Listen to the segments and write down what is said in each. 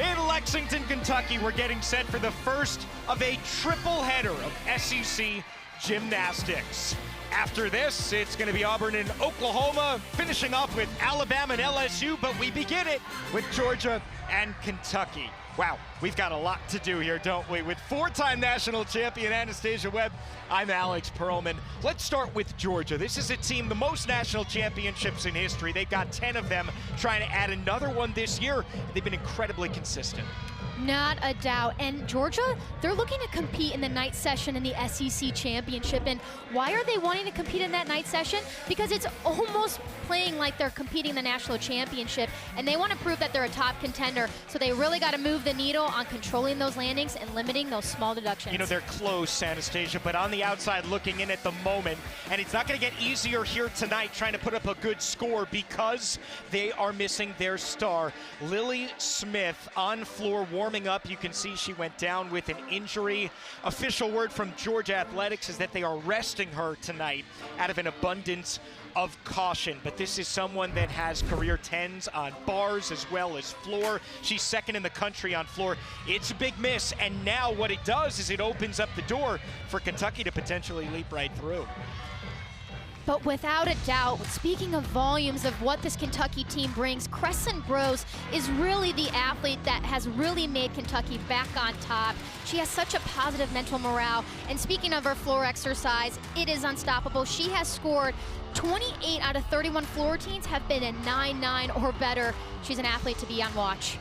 In Lexington, Kentucky, we're getting set for the first of a triple header of SEC gymnastics. After this, it's going to be Auburn and Oklahoma, finishing off with Alabama and LSU, but we begin it with Georgia and Kentucky. Wow, we've got a lot to do here, don't we? With four-time national champion Anastasia Webb, I'm Alex Perlman. Let's start with Georgia. This is a team, the most national championships in history. They've got 10 of them, trying to add another one this year. They've been incredibly consistent. Not a doubt. And Georgia, they're looking to compete in the night session in the SEC championship. And why are they wanting to compete in that night session? Because it's almost playing like they're competing in the national championship, and they want to prove that they're a top contender. So they really got to move the needle on controlling those landings and limiting those small deductions. You know, they're close, Anastasia, but on the outside looking in at the moment, and it's not going to get easier here tonight trying to put up a good score because they are missing their star. Lily Smith on floor warming up. You can see she went down with an injury. Official word from Georgia Athletics is that they are resting her tonight out of an abundance of caution. But this is someone that has career 10s on bars as well as floor. She's second in the country on floor. It's a big miss, and now what it does is it opens up the door for Kentucky to potentially leap right through. But without a doubt, speaking of volumes of what this Kentucky team brings, Crescent Brose is really the athlete that has really made Kentucky back on top. She has such a positive mental morale. And speaking of her floor exercise, it is unstoppable. She has scored 28 out of 31 floor routines have been a 9-9 or better. She's an athlete to be on watch.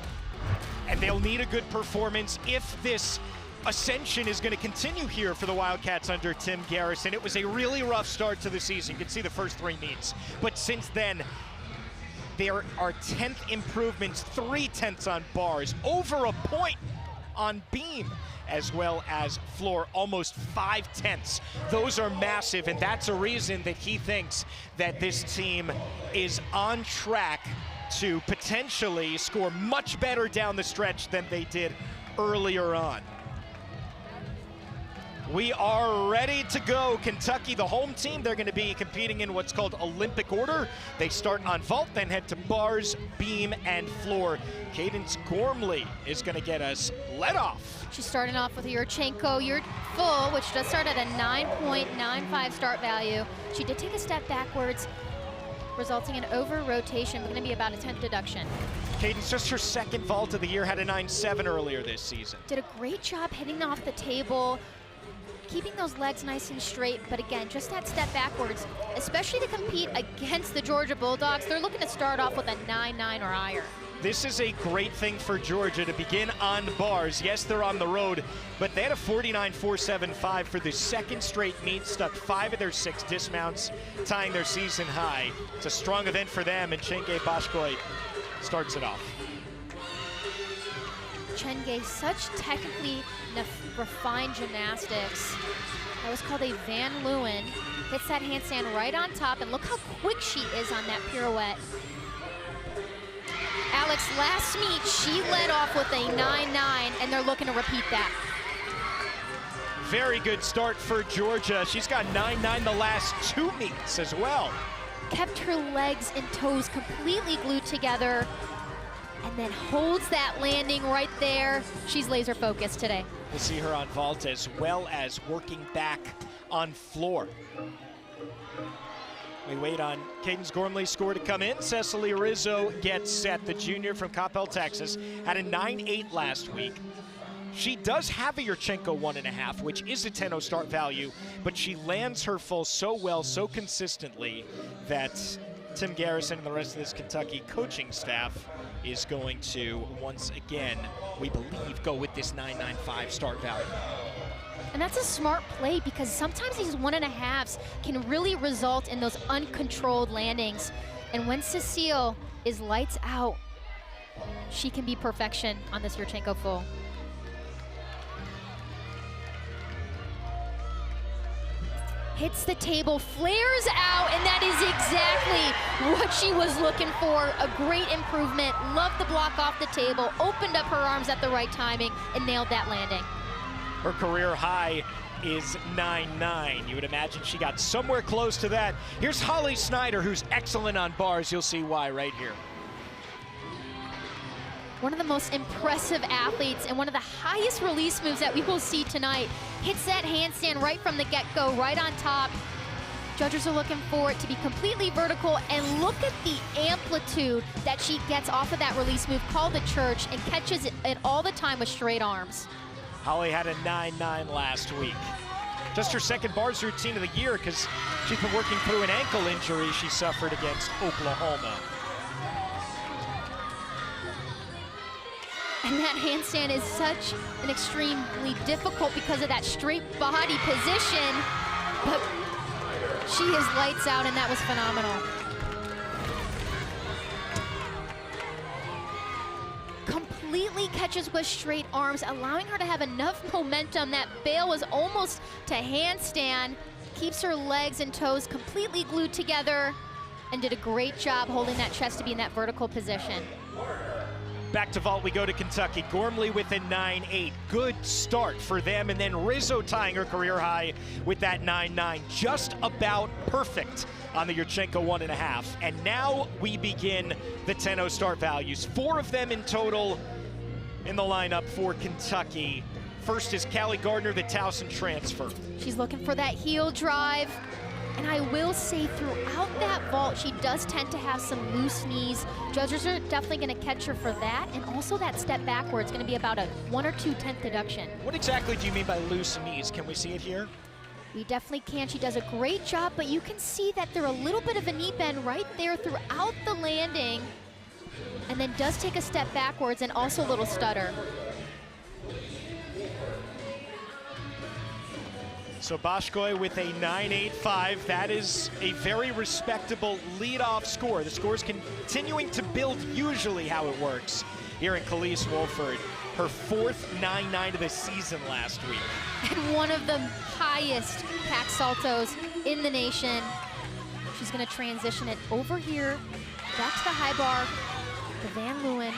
And they'll need a good performance if this ascension is going to continue here for the Wildcats under Tim Garrison. It was a really rough start to the season. You can see the first three meets. But since then, there are 10th improvements, 3/10 on bars, over a point on beam, as well as floor, almost 5/10. Those are massive, and that's a reason that he thinks that this team is on track to potentially score much better down the stretch than they did earlier on. We are ready to go. Kentucky, the home team, they're going to be competing in what's called Olympic order. They start on vault, then head to bars, beam, and floor. Cadence Gormley is going to get us let off. She's starting off with a Yurchenko full, which does start at a 9.95 start value. She did take a step backwards, resulting in over rotation, but going to be about a 10th deduction. Cadence, just her second vault of the year, had a 9.7 earlier this season. Did a great job hitting off the table, keeping those legs nice and straight, but again, just that step backwards, especially to compete against the Georgia Bulldogs. They're looking to start off with a 9-9 or higher. This is a great thing for Georgia to begin on bars. Yes, they're on the road, but they had a 49.475 for the second straight meet, stuck 5 of their 6 dismounts, tying their season high. It's a strong event for them, and Chenge Bashkoy starts it off. Chenge, such technically refined gymnastics. That was called a Van Leeuwen. Hits that handstand right on top, and look how quick she is on that pirouette. Alex, last meet, she led off with a 9-9, and they're looking to repeat that. Very good start for Georgia. She's got 9-9 the last 2 meets as well. Kept her legs and toes completely glued together, and then holds that landing right there. She's laser focused today. We'll see her on vault as well as working back on floor. We wait on Cadence Gormley's score to come in. Cecily Rizzo gets set. The junior from Coppell, Texas, had a 9.8 last week. She does have a Yurchenko 1.5, which is a 10-0 start value, but she lands her full so well, so consistently, that Tim Garrison and the rest of this Kentucky coaching staff is going to, once again, we believe, go with this 9.95 start value. And that's a smart play, because sometimes these 1.5s can really result in those uncontrolled landings. And when Cecile is lights out, she can be perfection on this Yurchenko full. Hits the table, flares out, and that is exactly what she was looking for. A great improvement, loved the block off the table, opened up her arms at the right timing, and nailed that landing. Her career high is 9.9. You would imagine she got somewhere close to that. Here's Holly Snyder, who's excellent on bars. You'll see why right here. one of the most impressive athletes and one of the highest release moves that we will see tonight. Hits that handstand right from the get-go, right on top. Judges are looking for it to be completely vertical, and look at the amplitude that she gets off of that release move called the church and catches it all the time with straight arms. Holly had a 9-9 last week. Just her second bars routine of the year because she's been working through an ankle injury she suffered against Oklahoma. And that handstand is such an extremely difficult because of that straight body position, but she is lights out, and that was phenomenal. Completely catches with straight arms, allowing her to have enough momentum. That bail was almost to handstand, keeps her legs and toes completely glued together, and did a great job holding that chest to be in that vertical position. Back to vault we go to Kentucky. Gormley with a 9-8. Good start for them. And then Rizzo tying her career high with that 9-9. Just about perfect on the Yurchenko 1.5. And now we begin the 10-0 start values. 4 of them in total in the lineup for Kentucky. First is Callie Gardner, the Towson transfer. She's looking for that heel drive. And I will say throughout that vault, she does tend to have some loose knees. Judges are definitely going to catch her for that. And also that step backwards, going to be about a 1 or 2 tenth deduction. What exactly do you mean by loose knees? Can we see it here? We definitely can. She does a great job, but you can see that they're a little bit of a knee bend right there throughout the landing. And then does take a step backwards and also a little stutter. So Boschkoy with a 9.85. That is a very respectable leadoff score. The score is continuing to build, usually how it works here in Kelis Wolford. Her 4th 9.9 of the season last week. And one of the highest pack saltos in the nation. She's going to transition it over here, back to the high bar, the Van Leeuwen.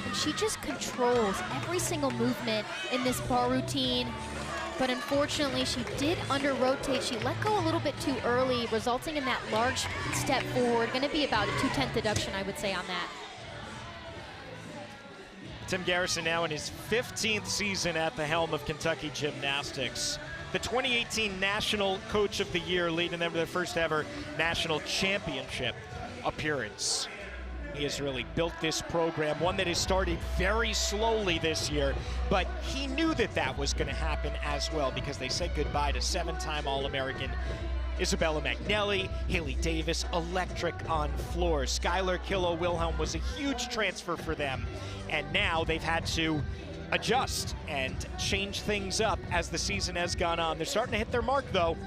And she just controls every single movement in this bar routine. But unfortunately, she did under-rotate. She let go a little bit too early, resulting in that large step forward. Going to be about a 2 tenth deduction, I would say, on that. Tim Garrison now in his 15th season at the helm of Kentucky Gymnastics. The 2018 National Coach of the Year, leading them to their first ever national championship appearance. He has really built this program, one that has started very slowly this year, but he knew that that was going to happen as well because they said goodbye to 7-time All-American Isabella McNally, Haley Davis, electric on floor. Skylar Killow-Wilhelm was a huge transfer for them, and now they've had to adjust and change things up as the season has gone on. They're starting to hit their mark, though.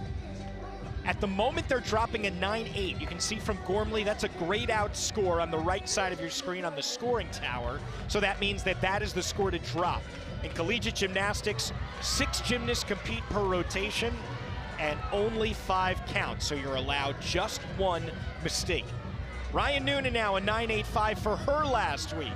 At the moment, they're dropping a 9.8. You can see from Gormley, that's a grayed out score on the right side of your screen on the scoring tower. So that means that that is the score to drop. In collegiate gymnastics, 6 gymnasts compete per rotation and only 5 count. So you're allowed just 1 mistake. Ryan Noonan now a 9.85 for her last week.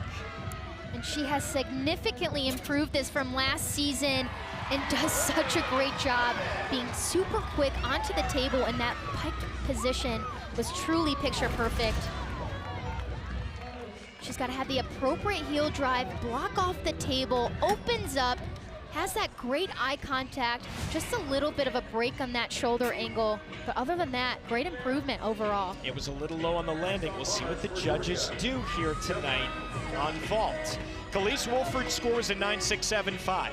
And she has significantly improved this from last season and does such a great job being super quick onto the table, and that piked position was truly picture perfect. She's got to have the appropriate heel drive, block off the table, opens up, has that great eye contact, just a little bit of a break on that shoulder angle. But other than that, great improvement overall. It was a little low on the landing. We'll see what the judges do here tonight on vault. Kelis Wolford scores a 9.675.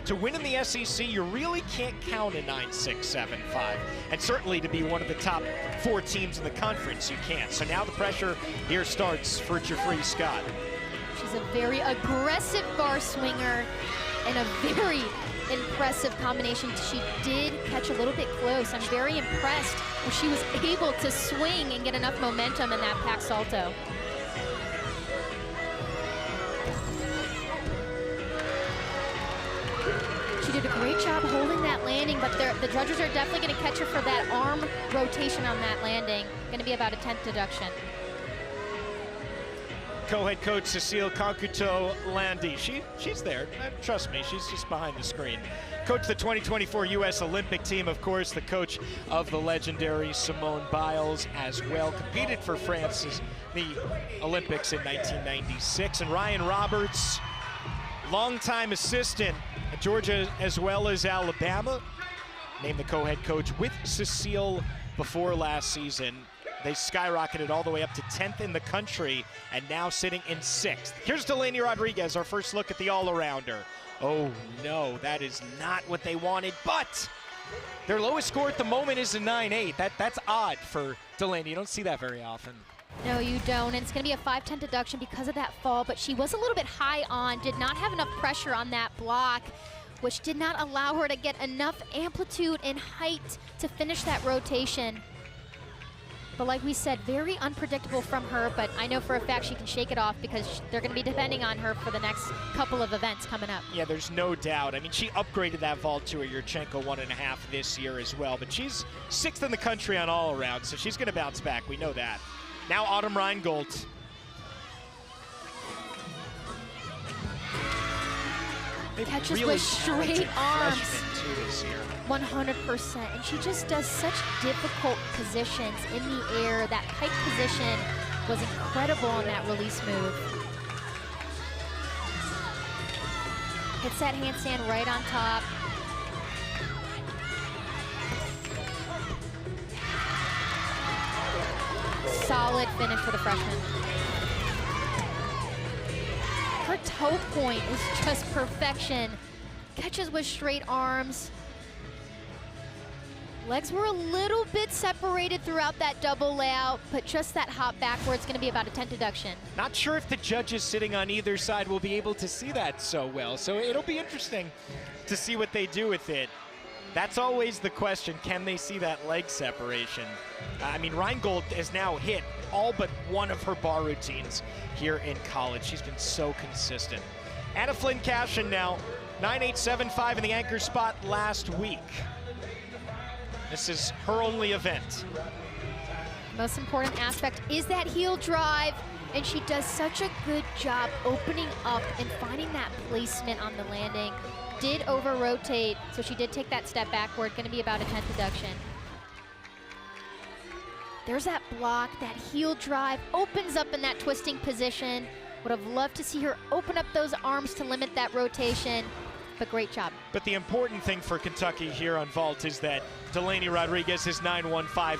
To win in the SEC, you really can't count a 9.675. And certainly to be one of the top 4 teams in the conference, you can't. So now the pressure here starts for Jeffrey Scott. She's a very aggressive bar swinger and a very impressive combination. She did catch a little bit close. I'm very impressed when she was able to swing and get enough momentum in that pack salto. She did a great job holding that landing, but the judges are definitely going to catch her for that arm rotation on that landing. Going to be about a 10th deduction. co-head coach Cecile Kankuto-Landi. She's there. Trust me, she's just behind the screen. Coach the 2024 U.S. Olympic team, of course, the coach of the legendary Simone Biles as well. Competed for France in the Olympics in 1996. And Ryan Roberts, longtime assistant at Georgia as well as Alabama, named the co-head coach with Cecile before last season. They skyrocketed all the way up to 10th in the country and now sitting in 6th. Here's Delaney Rodriguez, our first look at the all-arounder. Oh no, that is not what they wanted, but their lowest score at the moment is a 9.8. That's odd for Delaney. You don't see that very often. No, you don't, and it's going to be a 5-10 deduction because of that fall, but she was a little bit high on, did not have enough pressure on that block, which did not allow her to get enough amplitude and height to finish that rotation. But like we said, very unpredictable from her, but I know for a fact she can shake it off because they're going to be depending on her for the next couple of events coming up. Yeah, there's no doubt. I mean, she upgraded that vault to a Yurchenko 1.5 this year as well, but she's 6th in the country on all around, so she's going to bounce back. We know that. Now Autumn Reingold. Catches really with straight arms. Too this year. 100%, and she just does such difficult positions in the air. That kite position was incredible on that release move. Hits that handstand right on top. Solid finish for the freshman. Her toe point is just perfection. Catches with straight arms. Legs were a little bit separated throughout that double layout, but just that hop backwards going to be about a 10 deduction. Not sure if the judges sitting on either side will be able to see that so well, so it'll be interesting to see what they do with it. That's always the question, can they see that leg separation? I mean, Reingold has now hit all but one of her bar routines here in college. She's been so consistent. Anna Flynn Cashin now, 9.875 in the anchor spot last week. This is her only event. Most important aspect is that heel drive, and she does such a good job opening up and finding that placement on the landing. Did over-rotate, so she did take that step backward, gonna be about a 10 deduction. There's that block, that heel drive, opens up in that twisting position. Would have loved to see her open up those arms to limit that rotation, but great job. But the important thing for Kentucky here on vault is that Delaney Rodriguez's 9.15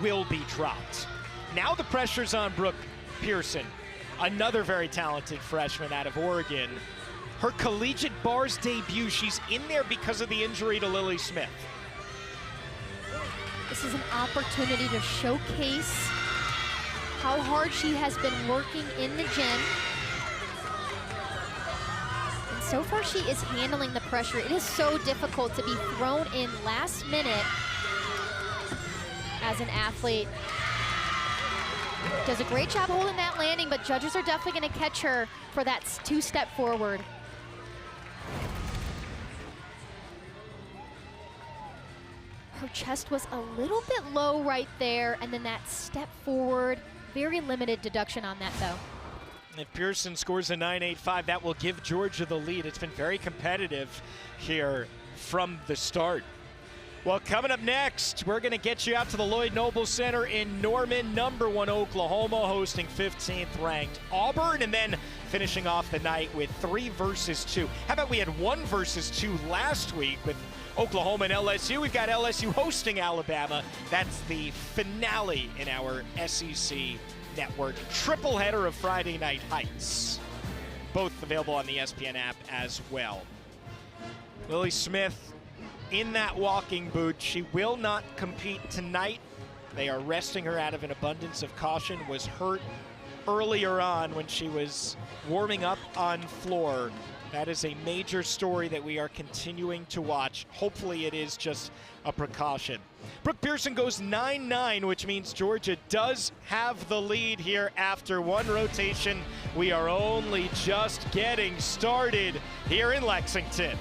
will be dropped. Now the pressure's on Brooke Pearson, another very talented freshman out of Oregon. Her collegiate bars debut, she's in there because of the injury to Lily Smith. This is an opportunity to showcase how hard she has been working in the gym. And so far she is handling the pressure. It is so difficult to be thrown in last minute as an athlete. Does a great job holding that landing, but judges are definitely going to catch her for that 2-step forward. Her chest was a little bit low right there, and then that step forward, very limited deduction on that though. If Pearson scores a 9.85, that will give Georgia the lead. It's been very competitive here from the start. Well, coming up next, we're going to get you out to the Lloyd Noble Center in Norman, #1 Oklahoma, hosting 15th ranked Auburn, and then finishing off the night with 3 versus 2. How about we had 1 versus 2 last week with Oklahoma and LSU? We've got LSU hosting Alabama. That's the finale in our SEC network. Triple header of Friday Night Heights. Both available on the ESPN app as well. Lily Smith in that walking boot. She will not compete tonight. They are resting her out of an abundance of caution. Was hurt earlier on when she was warming up on floor. That is a major story that we are continuing to watch. Hopefully it is just a precaution. Brooke Pearson goes 9-9, which means Georgia does have the lead here after 1 rotation. We are only just getting started here in Lexington.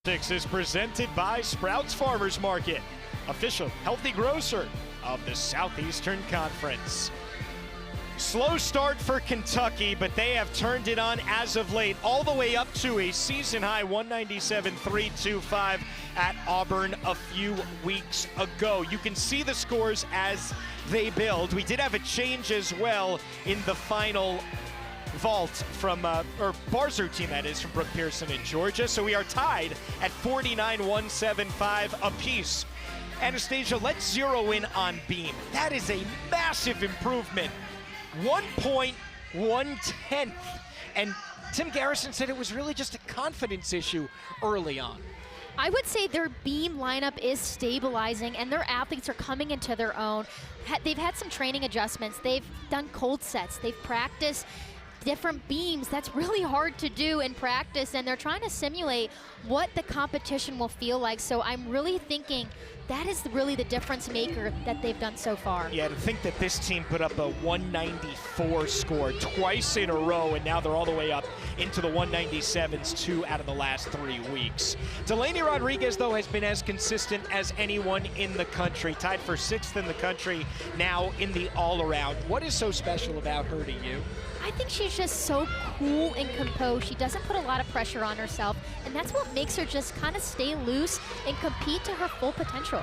6 is presented by Sprouts Farmers Market, official healthy grocer of the Southeastern Conference. Slow start for Kentucky, but they have turned it on as of late, all the way up to a season-high 197-325 at Auburn a few weeks ago. You can see the scores as they build. We did have a change as well in the final vault from, or bars routine that is, from Brooke Pearson in Georgia. So we are tied at 49-175 apiece. Anastasia, let's zero in on beam. That is a massive improvement. 1.110. And Tim Garrison said it was really just a confidence issue early on. I would say their beam lineup is stabilizing and their athletes are coming into their own. They've had some training adjustments. They've done cold sets. They've practiced different beams. That's really hard to do in practice, and they're trying to simulate what the competition will feel like. So I'm really thinking that is really the difference maker that they've done so far. Yeah, to think that this team put up a 194 score twice in a row, and now they're all the way up into the 197s 2 out of the last 3 weeks. Delaney Rodriguez, though, has been as consistent as anyone in the country, tied for 6th in the country now in the all-around. What is so special about her to you? I think she's just so cool and composed. She doesn't put a lot of pressure on herself, and that's what makes her just kind of stay loose and compete to her full potential.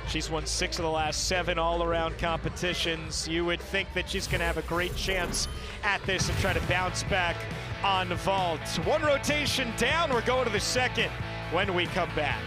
She's won 6 of the last 7 all-around competitions. You would think that she's going to have a great chance at this and try to bounce back on vault. One rotation down. We're going to the second when we come back.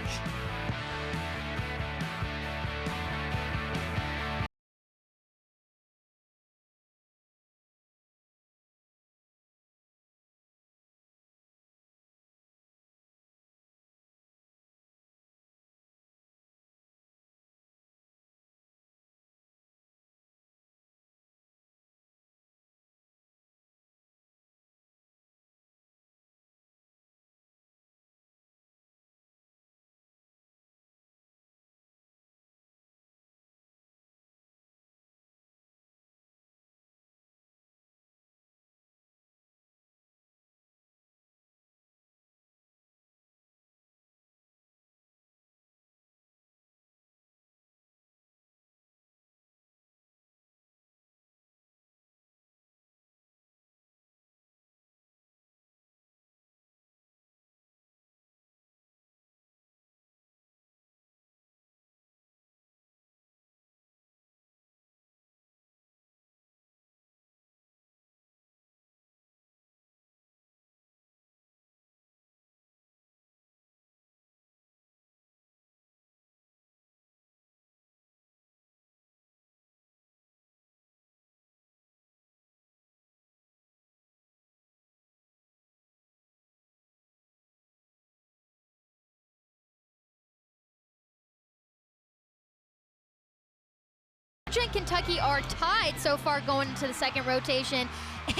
Georgia and Kentucky are tied so far going into the second rotation.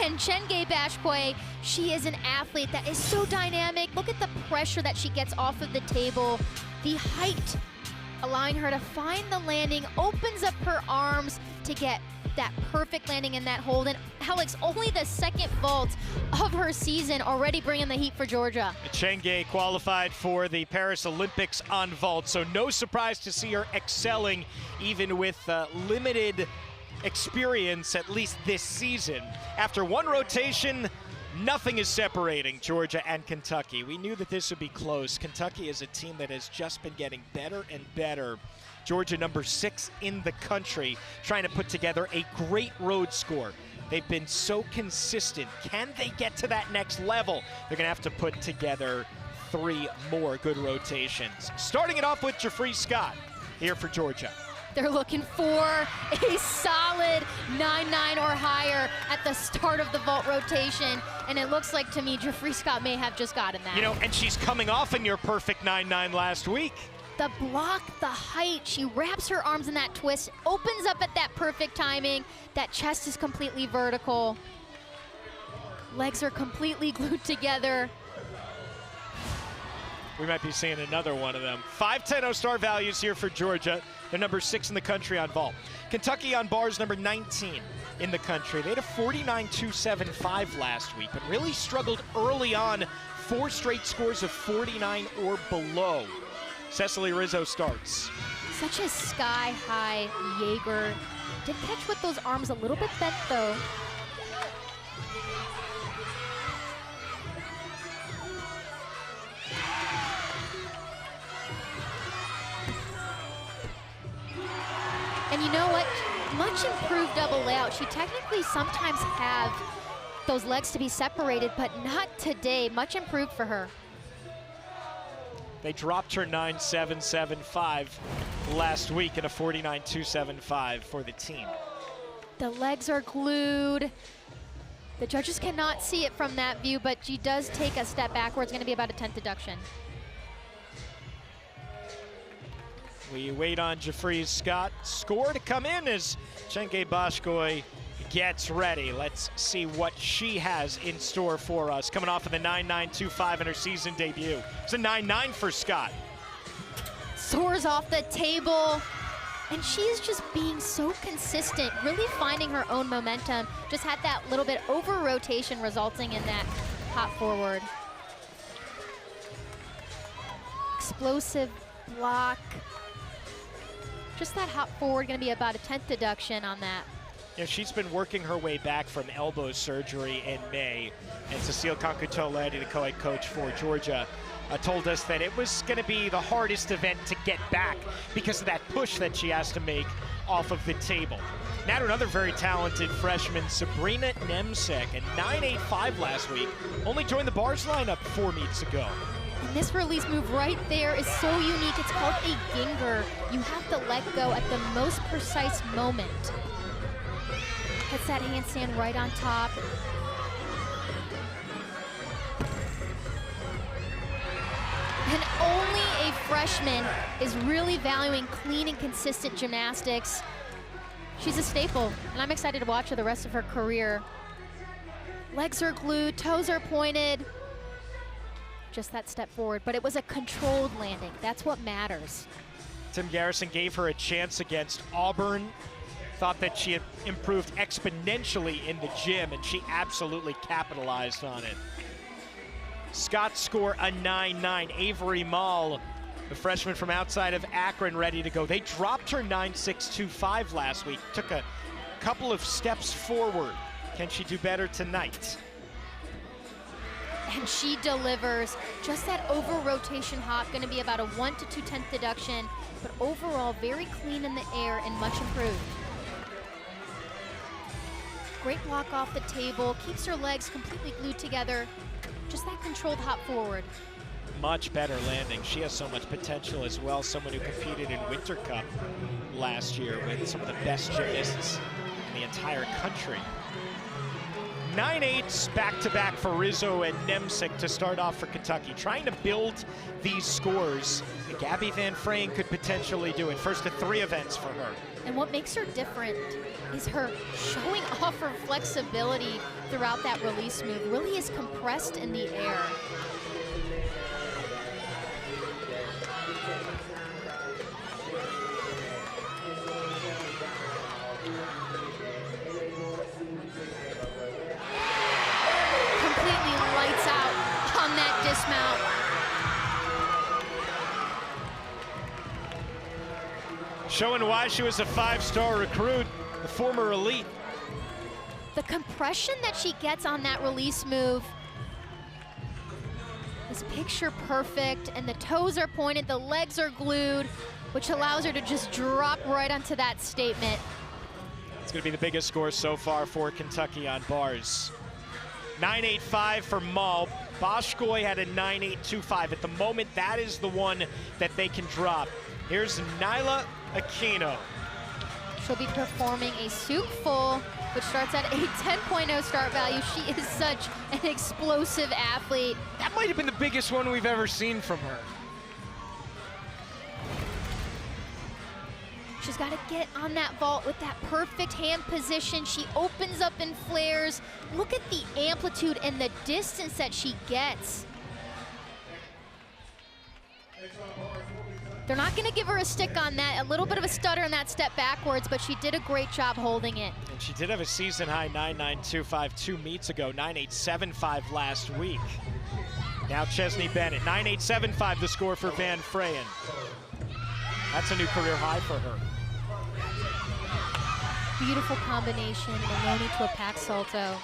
And Chengay Bashpoy, she is an athlete that is so dynamic. Look at the pressure that she gets off of the table. The height, allowing her to find the landing, opens up her arms to get that perfect landing in that hold. And Alex, only the second vault of her season, already bringing the heat for Georgia. Chengay qualified for the Paris Olympics on vault, so no surprise to see her excelling even with limited experience, at least this season. After one rotation, nothing is separating Georgia and Kentucky. We knew that this would be close. Kentucky is a team that has just been getting better and better. Georgia, number 6 in the country, trying to put together a great road score. They've been so consistent. Can they get to that next level? They're gonna have to put together 3 more good rotations. Starting it off with Jeffrey Scott here for Georgia. They're looking for a solid 9-9 or higher at the start of the vault rotation. And it looks like to me, Jeffrey Scott may have just gotten that. You know, and she's coming off a near perfect 9-9 last week. The block, the height, she wraps her arms in that twist, opens up at that perfect timing. That chest is completely vertical. Legs are completely glued together. We might be seeing another one of them. 5.10 star values here for Georgia. They're number 6 in the country on vault. Kentucky on bars, number 19 in the country. They had a 49.275 last week, but really struggled early on 4 straight scores of 49 or below. Cecily Rizzo starts. Such a sky-high Jaeger. Did catch with those arms a little bit bent, though. And you know what? Much improved double layout. She technically sometimes have those legs to be separated, but not today. Much improved for her. They dropped her 9.775 last week in a 49.275 for the team. The legs are glued. The judges cannot see it from that view, but she does take a step backwards. Going to be about a 10th deduction. We wait on Jeffries Scott score to come in as Chenke Boshkoy gets ready. Let's see what she has in store for us. Coming off of the 9.925 in her season debut. It's a 9.9 for Scott. Soars off the table. And she's just being so consistent, really finding her own momentum. Just had that little bit over rotation resulting in that hop forward. Explosive block. Just that hop forward, going to be about a 10th deduction on that. You know, she's been working her way back from elbow surgery in May, and Cecile Kankutoledi, the co-head coach for Georgia, told us that it was going to be the hardest event to get back because of that push that she has to make off of the table. Now to another very talented freshman, Sabrina Nemsek, at 9.85 last week, only joined the bars lineup 4 meets ago. And this release move right there is so unique. It's called a ginger. You have to let go at the most precise moment. Hits that handstand right on top. And only a freshman is really valuing clean and consistent gymnastics. She's a staple, and I'm excited to watch her the rest of her career. Legs are glued, toes are pointed. Just that step forward, but it was a controlled landing. That's what matters. Tim Garrison gave her a chance against Auburn. Thought that she had improved exponentially in the gym, and she absolutely capitalized on it. Scott score a 9.9. Avery Mall, the freshman from outside of Akron, ready to go. They dropped her 9.625 last week. Took a couple of steps forward. Can she do better tonight? And she delivers. Just that over rotation hop, going to be about a 1 to 2/10 deduction, but overall very clean in the air and much improved. Great block off the table, keeps her legs completely glued together. Just that controlled hop forward. Much better landing. She has so much potential as well. Someone who competed in Winter Cup last year with some of the best gymnasts in the entire country. 9.8s back-to-back for Rizzo and Nemsek to start off for Kentucky. Trying to build these scores. Gabby Van Freen could potentially do it. First of 3 events for her. And what makes her different is her showing off her flexibility throughout that release move. Really is compressed in the air. Completely lights out on that dismount. Showing why she was a 5-star recruit, the former elite. The compression that she gets on that release move is picture perfect, and the toes are pointed, the legs are glued, which allows her to just drop right onto that statement. It's going to be the biggest score so far for Kentucky on bars. 9.85 for Mall. Boshkoy had a 9.825. At the moment, that is the one that they can drop. Here's Nyla Aquino. She'll be performing a soup full, which starts at a 10.0 start value. She is such an explosive athlete. That might have been the biggest one we've ever seen from her. She's got to get on that vault with that perfect hand position. She opens up and flares. Look at the amplitude and the distance that she gets. They're not going to give her a stick on that. A little bit of a stutter in that step backwards, but she did a great job holding it. And she did have a season high 9.925 2 meets ago, 9.875 last week. Now Chesney Bennett, 9.875 the score for Van Freyen. That's a new career high for her. Beautiful combination, Maloney to a pack salto.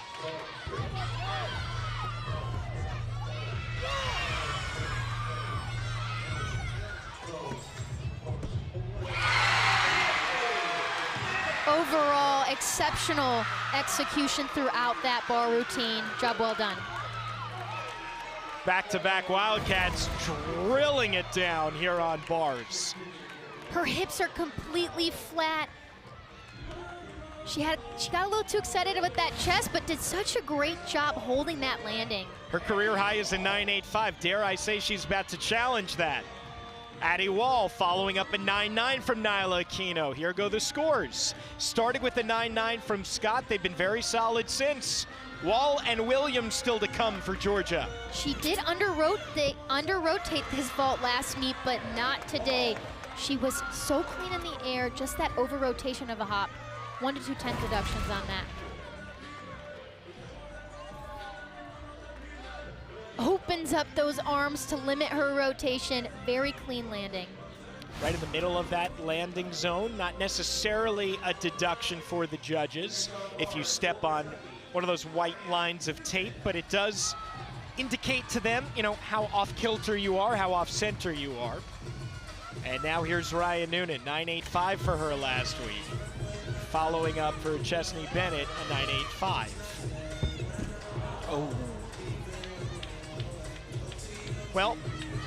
Overall, exceptional execution throughout that bar routine. Job well done. Back-to-back Wildcats drilling it down here on bars. Her hips are completely flat. She got a little too excited with that chest, but did such a great job holding that landing. Her career high is a 9.85. Dare I say she's about to challenge that. Addie Wall following up a 9.9 from Nyla Aquino. Here go the scores. Starting with the 9.9 from Scott, they've been very solid since. Wall and Williams still to come for Georgia. She did under-rotate this vault last meet, but not today. She was so clean in the air, just that over-rotation of a hop. 1 to 2 tenth deductions on that. Opens up those arms to limit her rotation. Very clean landing. Right in the middle of that landing zone. Not necessarily a deduction for the judges if you step on one of those white lines of tape, but it does indicate to them, you know, how off kilter you are, how off center you are. And now here's Ryan Noonan, 9.85 for her last week. Following up for Chesney Bennett, a 9.85. Oh. Well,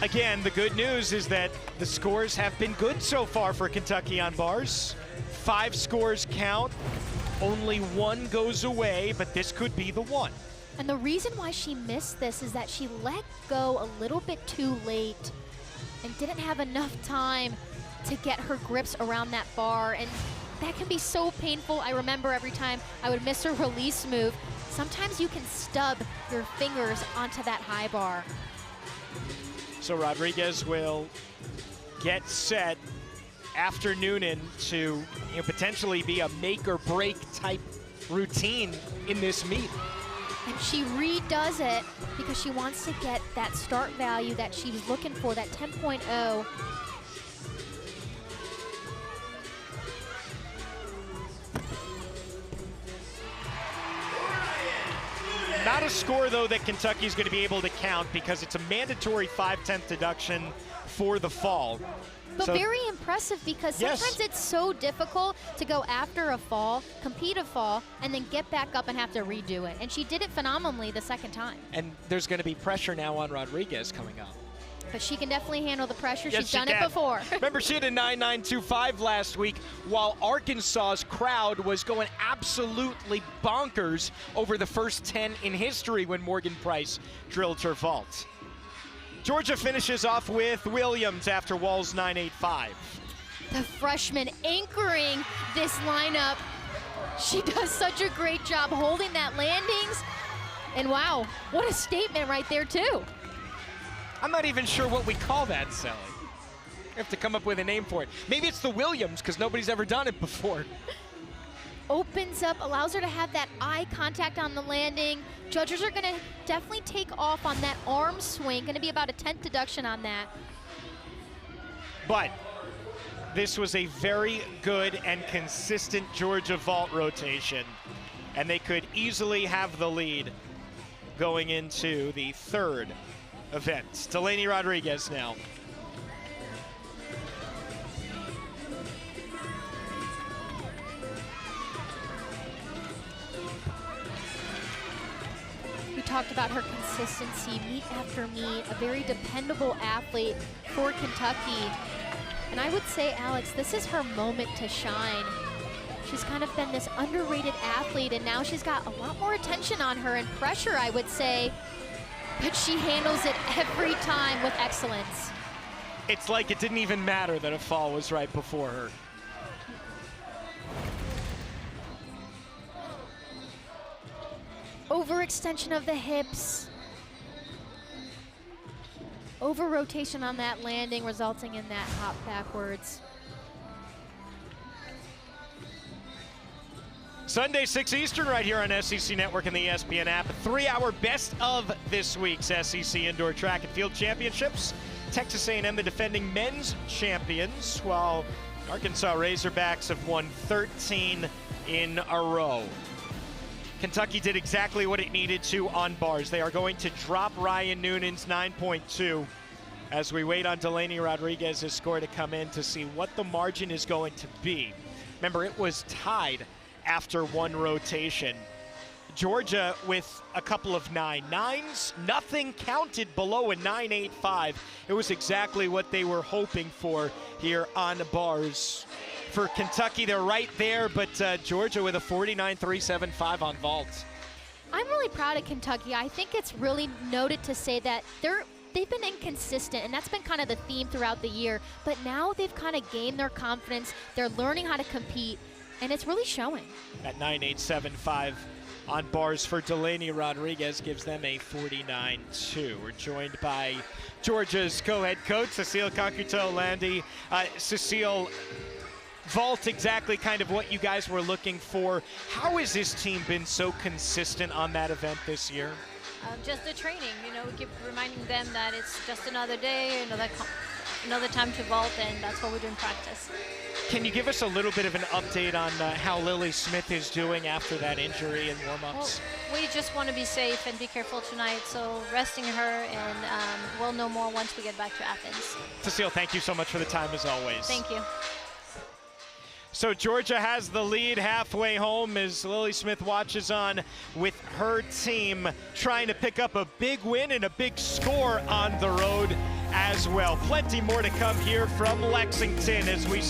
again, the good news is that the scores have been good so far for Kentucky on bars. 5 scores count, only 1 goes away, but this could be the one. And the reason why she missed this is that she let go a little bit too late and didn't have enough time to get her grips around that bar, and that can be so painful. I remember every time I would miss a release move, sometimes you can stub your fingers onto that high bar. So Rodriguez will get set after Noonan to potentially be a make or break type routine in this meet. And she redoes it because she wants to get that start value that she's looking for, that 10.0. Not a score, though, that Kentucky's going to be able to count because it's a mandatory 5/10 deduction for the fall. But very impressive because sometimes it's so difficult to go after a fall, compete a fall, and then get back up and have to redo it. And she did it phenomenally the second time. And there's going to be pressure now on Rodriguez coming up. But she can definitely handle the pressure. Yes, She's done it before. Remember, she had a 9.925 last week, while Arkansas's crowd was going absolutely bonkers over the first 10 in history when Morgan Price drilled her vault. Georgia finishes off with Williams after Wall's 9.85. The freshman anchoring this lineup. She does such a great job holding that landings. And wow, what a statement right there too. I'm not even sure what we call that, Sally. We have to come up with a name for it. Maybe it's the Williams, because nobody's ever done it before. Opens up, allows her to have that eye contact on the landing. Judges are gonna definitely take off on that arm swing, gonna be about a 10th deduction on that. But this was a very good and consistent Georgia vault rotation, and they could easily have the lead going into the third event. Delaney Rodriguez now. We talked about her consistency, meet after meet, a very dependable athlete for Kentucky. And I would say, Alex, this is her moment to shine. She's kind of been this underrated athlete, and now she's got a lot more attention on her and pressure, I would say. But she handles it every time with excellence. It's like it didn't even matter that a fall was right before her. Overextension of the hips. Over rotation on that landing, resulting in that hop backwards. Sunday, 6 Eastern, right here on SEC Network and the ESPN app. A 3-hour best of this week's SEC Indoor Track and Field Championships. Texas A&M, the defending men's champions, while Arkansas Razorbacks have won 13 in a row. Kentucky did exactly what it needed to on bars. They are going to drop Ryan Noonan's 9.2 as we wait on Delaney Rodriguez's score to come in to see what the margin is going to be. Remember, it was tied after one rotation. Georgia with a couple of 9.9s, nothing counted below a 9.85. It was exactly what they were hoping for here on bars. For Kentucky, they're right there, but Georgia with a 49.375 on vault. I'm really proud of Kentucky. I think it's really noted to say that they've been inconsistent, and that's been kind of the theme throughout the year. But now they've kind of gained their confidence. They're learning how to compete, and it's really showing. That 9.875 on bars for Delaney Rodriguez gives them a 49.2. We're joined by Georgia's co-head coach, Cecile Concuto-Landi. Cecile, vault exactly kind of what you guys were looking for. How has this team been so consistent on that event this year? Just the training, we keep reminding them that it's just another day, another time to vault, and that's what we do in practice. Can you give us a little bit of an update on how Lily Smith is doing after that injury and warm-ups? Well, we just want to be safe and be careful tonight, so resting her, and we'll know more once we get back to Athens. Cecile, thank you so much for the time as always. Thank you. So Georgia has the lead halfway home as Lily Smith watches on with her team trying to pick up a big win and a big score on the road as well. Plenty more to come here from Lexington as we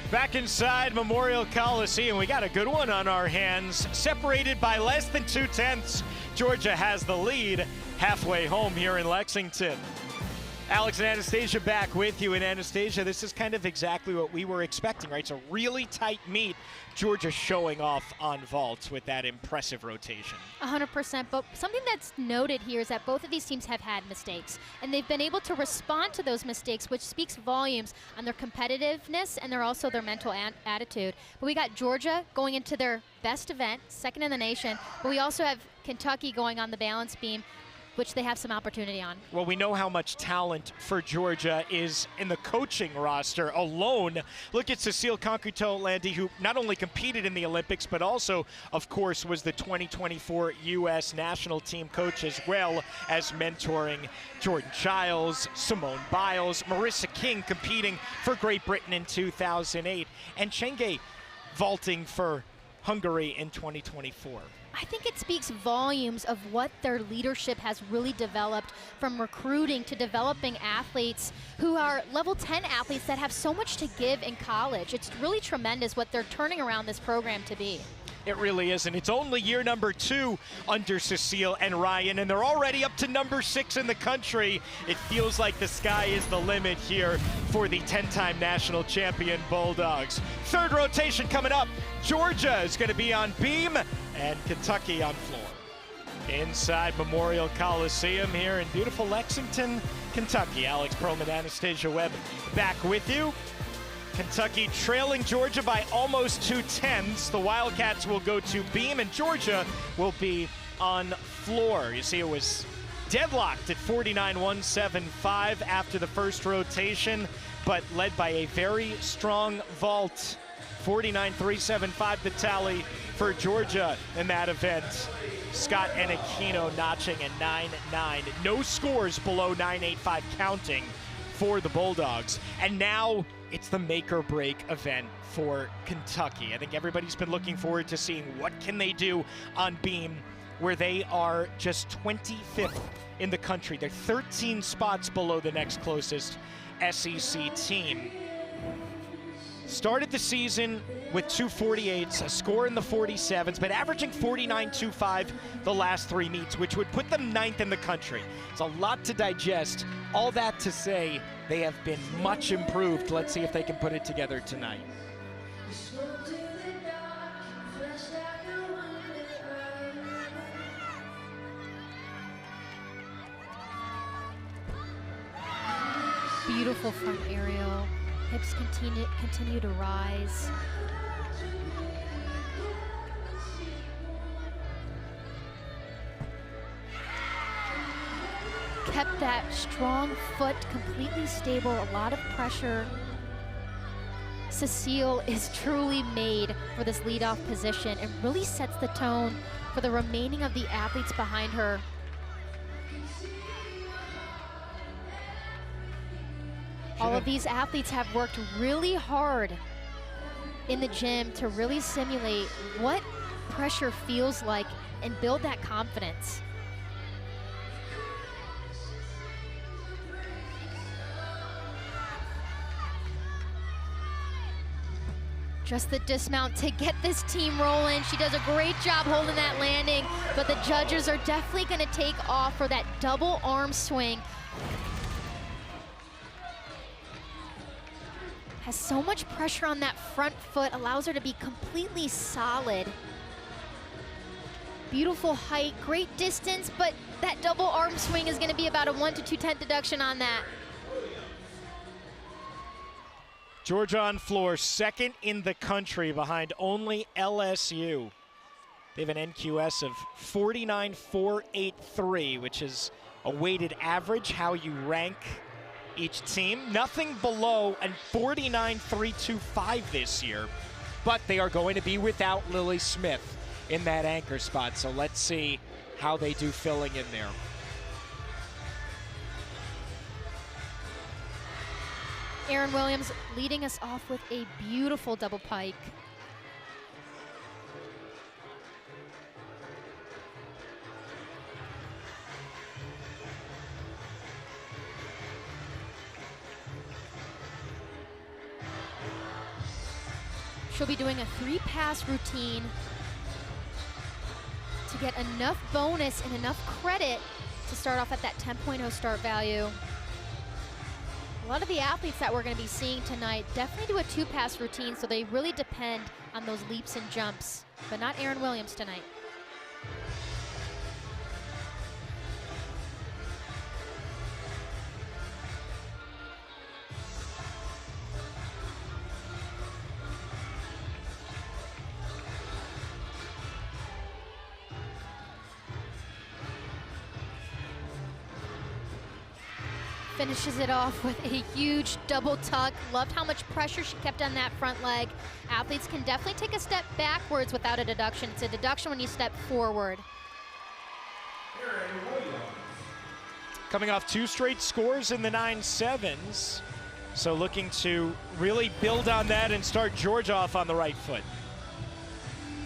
back inside Memorial Coliseum. We got a good one on our hands. Separated by less than 2/10, Georgia has the lead halfway home here in Lexington. Alex and Anastasia back with you. And Anastasia, this is kind of exactly what we were expecting, right? It's a really tight meet. Georgia showing off on vaults with that impressive rotation. 100%, but something that's noted here is that both of these teams have had mistakes, and they've been able to respond to those mistakes, which speaks volumes on their competitiveness and also their mental attitude. But we got Georgia going into their best event, second in the nation, but we also have Kentucky going on the balance beam, which they have some opportunity on. Well, we know how much talent for Georgia is in the coaching roster alone. Look at Cecile Concuto-Landi, who not only competed in the Olympics, but also, of course, was the 2024 U.S. national team coach, as well as mentoring Jordan Chiles, Simone Biles, Marissa King competing for Great Britain in 2008, and Chenge vaulting for Hungary in 2024. I think it speaks volumes of what their leadership has really developed, from recruiting to developing athletes who are level 10 athletes that have so much to give in college. It's really tremendous what they're turning around this program to be. It really is, and it's only year number 2 under Cecile and Ryan, and they're already up to number 6 in the country. It feels like the sky is the limit here for the 10-time national champion Bulldogs. Third rotation coming up. Georgia is going to be on beam, and Kentucky on floor. Inside Memorial Coliseum here in beautiful Lexington, Kentucky. Alex Perlman, Anastasia Webb back with you. Kentucky trailing Georgia by almost 2/10. The Wildcats will go to beam, and Georgia will be on floor. You see it was deadlocked at 49.175 after the first rotation, but led by a very strong vault. 49.375 the tally for Georgia in that event. Scott Enichino notching a 9.9. No scores below 9.85 counting for the Bulldogs. And now it's the make or break event for Kentucky. I think everybody's been looking forward to seeing what can they do on beam, where they are just 25th in the country. They're 13 spots below the next closest SEC team. Started the season with 248s, a score in the 47s, but averaging 49.25 the last 3 meets, which would put them 9th in the country. It's a lot to digest. All that to say, they have been much improved. Let's see if they can put it together tonight. Beautiful front aerial. Hips continue to rise. Kept that strong foot completely stable, a lot of pressure. Cecile is truly made for this leadoff position and really sets the tone for the remaining of the athletes behind her. All of these athletes have worked really hard in the gym to really simulate what pressure feels like and build that confidence. Just the dismount to get this team rolling. She does a great job holding that landing, but the judges are definitely gonna take off for that double arm swing. Has so much pressure on that front foot, allows her to be completely solid. Beautiful height, great distance, but that double arm swing is gonna be about a 1 to 2/10 deduction on that. Georgia on floor, second in the country behind only LSU. They have an NQS of 49.483, which is a weighted average, how you rank each team. Nothing below a 49.325 this year, but they are going to be without Lily Smith in that anchor spot, so let's see how they do filling in there. Erin Williams leading us off with a beautiful double pike. She'll be doing a 3-pass routine to get enough bonus and enough credit to start off at that 10.0 start value. A lot of the athletes that we're going to be seeing tonight definitely do a 2-pass routine, so they really depend on those leaps and jumps, but not Erin Williams tonight. Finishes it off with a huge double tuck. Loved how much pressure she kept on that front leg. Athletes can definitely take a step backwards without a deduction. It's a deduction when you step forward. Coming off 2 straight scores in the 9.7s, so looking to really build on that and start Georgia off on the right foot.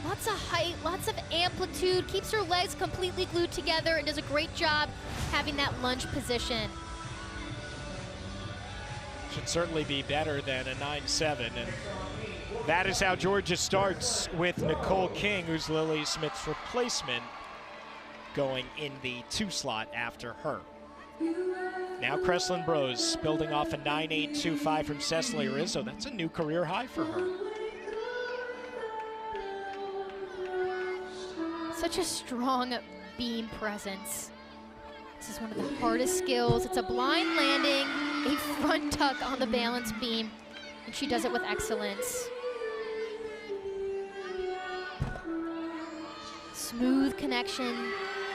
Lots of height, lots of amplitude, keeps her legs completely glued together and does a great job having that lunge position. Should certainly be better than a 9.7, and that is how Georgia starts with Nicole King, who's Lily Smith's replacement, going in the 2 slot after her. Now Kreslin Brose building off a 9.825 from Cecily Rizzo. That's a new career high for her. Such a strong beam presence. This is one of the hardest skills. It's a blind landing, a front tuck on the balance beam, and she does it with excellence. Smooth connection.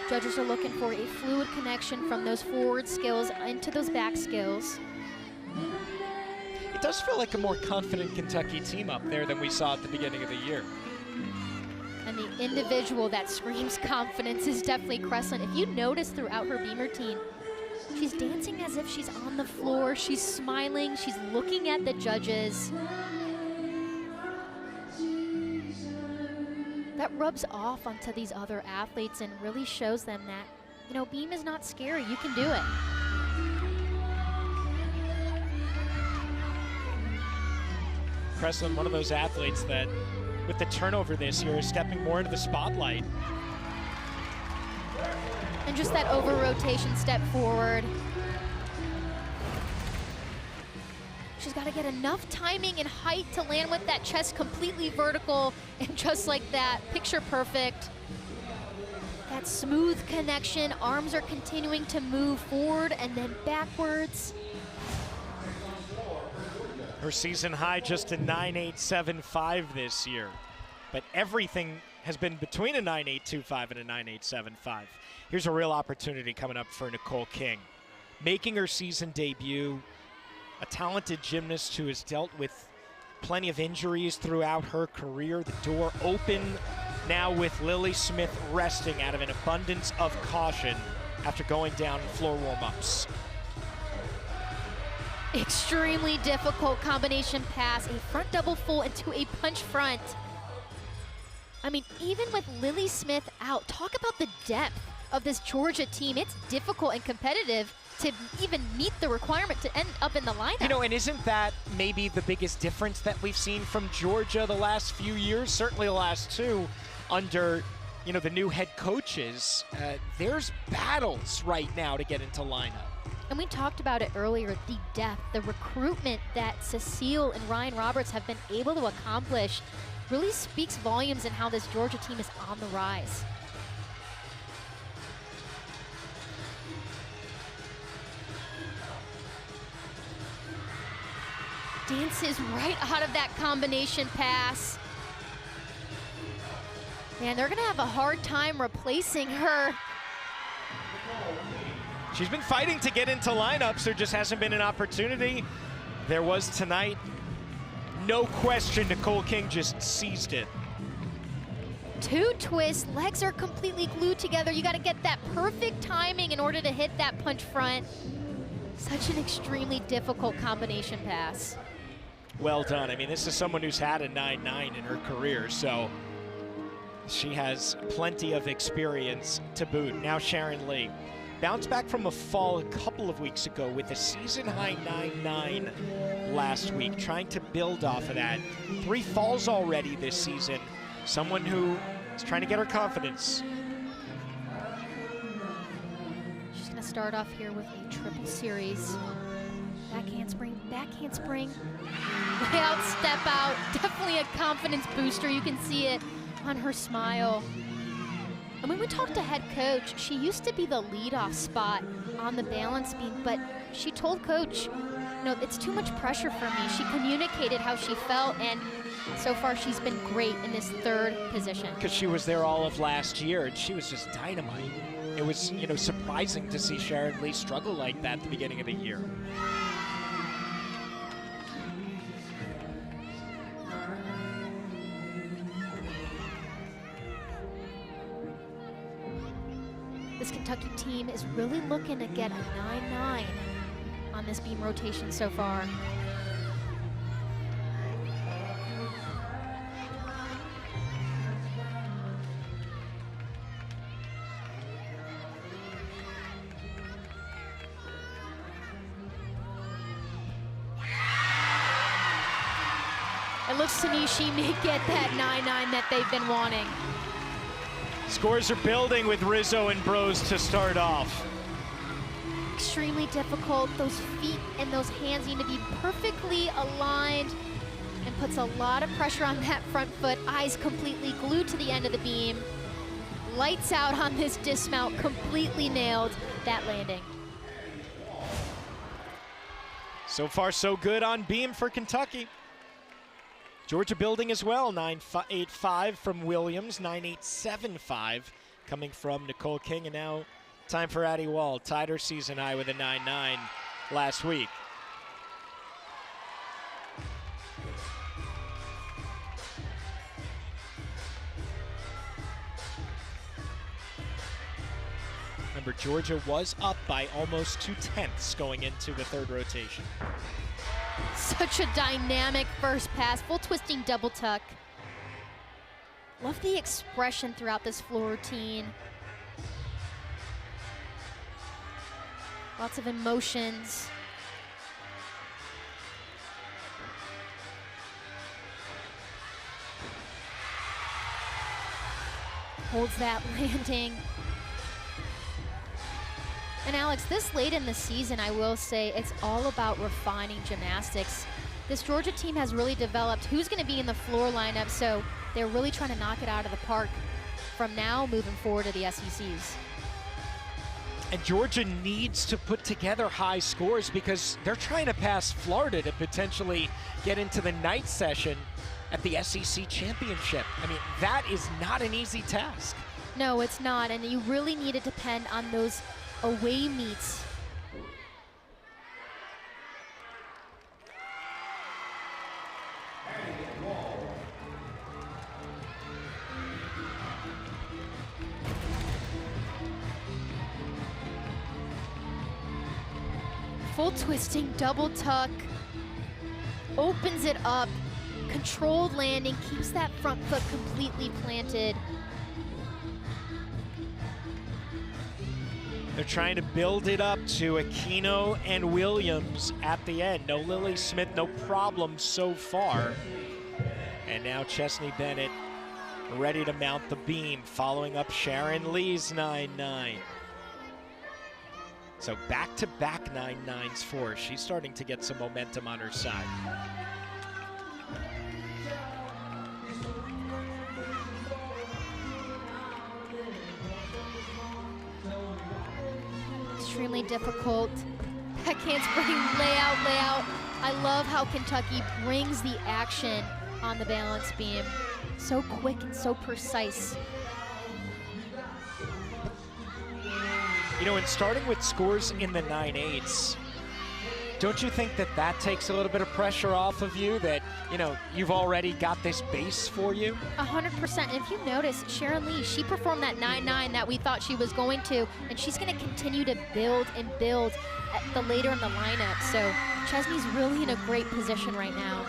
Judges are looking for a fluid connection from those forward skills into those back skills. It does feel like a more confident Kentucky team up there than we saw at the beginning of the year. And the individual that screams confidence is definitely Kreslin. If you notice throughout her beam routine, she's dancing as if she's on the floor. She's smiling. She's looking at the judges. That rubs off onto these other athletes and really shows them that, you know, beam is not scary. You can do it. Kreslin, one of those athletes that, with the turnover this year, is stepping more into the spotlight. And just that over rotation step forward. She's got to get enough timing and height to land with that chest completely vertical, and just like that, picture perfect. That smooth connection, arms are continuing to move forward and then backwards. Her season high just a 9.875 this year. But everything has been between a 9.825 and a 9.875. Here's a real opportunity coming up for Nicole King. Making her season debut, a talented gymnast who has dealt with plenty of injuries throughout her career. The door open now with Lily Smith resting out of an abundance of caution after going down in floor warm-ups. Extremely difficult combination pass, a front double full into a punch front. I mean, even with Lily Smith out, talk about the depth of this Georgia team. It's difficult and competitive to even meet the requirement to end up in the lineup. You know, and isn't that maybe the biggest difference that we've seen from Georgia the last few years, certainly the last two, under, you know, the new head coaches? There's battles right now to get into lineup. And we talked about it earlier, the depth, the recruitment that Cecile and Ryan Roberts have been able to accomplish really speaks volumes in how this Georgia team is on the rise. Dances right out of that combination pass. Man, they're gonna have a hard time replacing her. She's been fighting to get into lineups. There just hasn't been an opportunity. There was tonight. No question, Nicole King just seized it. Two twists, legs are completely glued together. You gotta get that perfect timing in order to hit that punch front. Such an extremely difficult combination pass. Well done. I mean, this is someone who's had a 9.9 in her career, so she has plenty of experience to boot. Now Sharon Lee. Bounced back from a fall a couple of weeks ago with a season-high 9.9 last week, trying to build off of that. 3 falls already this season. Someone who is trying to get her confidence. She's gonna start off here with a triple series. Back handspring, way out, step out. Definitely a confidence booster. You can see it on her smile. And when we talked to head coach, she used to be the leadoff spot on the balance beam, but she told coach, you know, it's too much pressure for me. She communicated how she felt, and so far she's been great in this 3rd position. Because she was there all of last year, and she was just dynamite. It was, you know, surprising to see Sharon Lee struggle like that at the beginning of the year. This Kentucky team is really looking to get a 9.9 on this beam rotation so far. It looks to me she may get that 9.9 that they've been wanting. Scores are building with Rizzo and Brose to start off. Extremely difficult. Those feet and those hands need to be perfectly aligned, and puts a lot of pressure on that front foot. Eyes completely glued to the end of the beam. Lights out on this dismount, completely nailed that landing. So far, so good on beam for Kentucky. Georgia building as well, 9.85 from Williams, 9.875 coming from Nicole King, and now time for Addie Wall. Tied her season high with a 9.9 last week. Remember, Georgia was up by almost 2/10 going into the 3rd rotation. Such a dynamic first pass, full twisting double tuck. Love the expression throughout this floor routine. Lots of emotions. Holds that landing. And Alex, this late in the season, I will say, it's all about refining gymnastics. This Georgia team has really developed who's going to be in the floor lineup, so they're really trying to knock it out of the park from now moving forward to the SECs. And Georgia needs to put together high scores because they're trying to pass Florida to potentially get into the night session at the SEC championship. I mean, that is not an easy task. No, it's not, and you really need to depend on those away meets. Full twisting, double tuck, opens it up, controlled landing, keeps that front foot completely planted. They're trying to build it up to Aquino and Williams at the end. No Lily Smith, no problem so far. And now Chesney Bennett ready to mount the beam, following up Sharon Lee's 9-9. So back-to-back 9-9s for her. She's starting to get some momentum on her side. Extremely difficult. Back handspring, layout. I love how Kentucky brings the action on the balance beam. So quick and so precise. You know, in starting with scores in the 9-8s, don't you think that that takes a little bit of pressure off of you, that, you know, you've already got this base for you? 100%. And if you notice, Sharon Lee, she performed that 9-9 that we thought she was going to, and she's going to continue to build and build at the later in the lineup. So Chesney's really in a great position right now.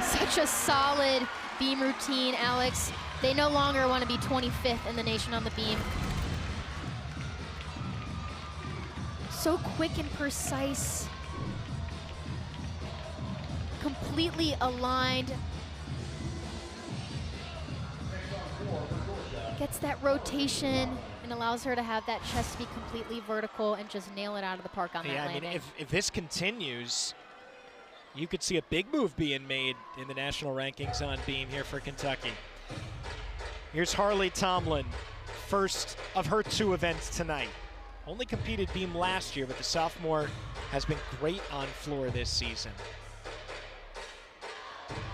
Such a solid beam routine, Alex. They no longer want to be 25th in the nation on the beam. So quick and precise. Completely aligned. Gets that rotation and allows her to have that chest be completely vertical and just nail it out of the park on that landing. I mean, if this continues, you could see a big move being made in the national rankings on beam here for Kentucky. Here's Harley Tomlin, first of her 2 events tonight. Only competed beam last year, but the sophomore has been great on floor this season.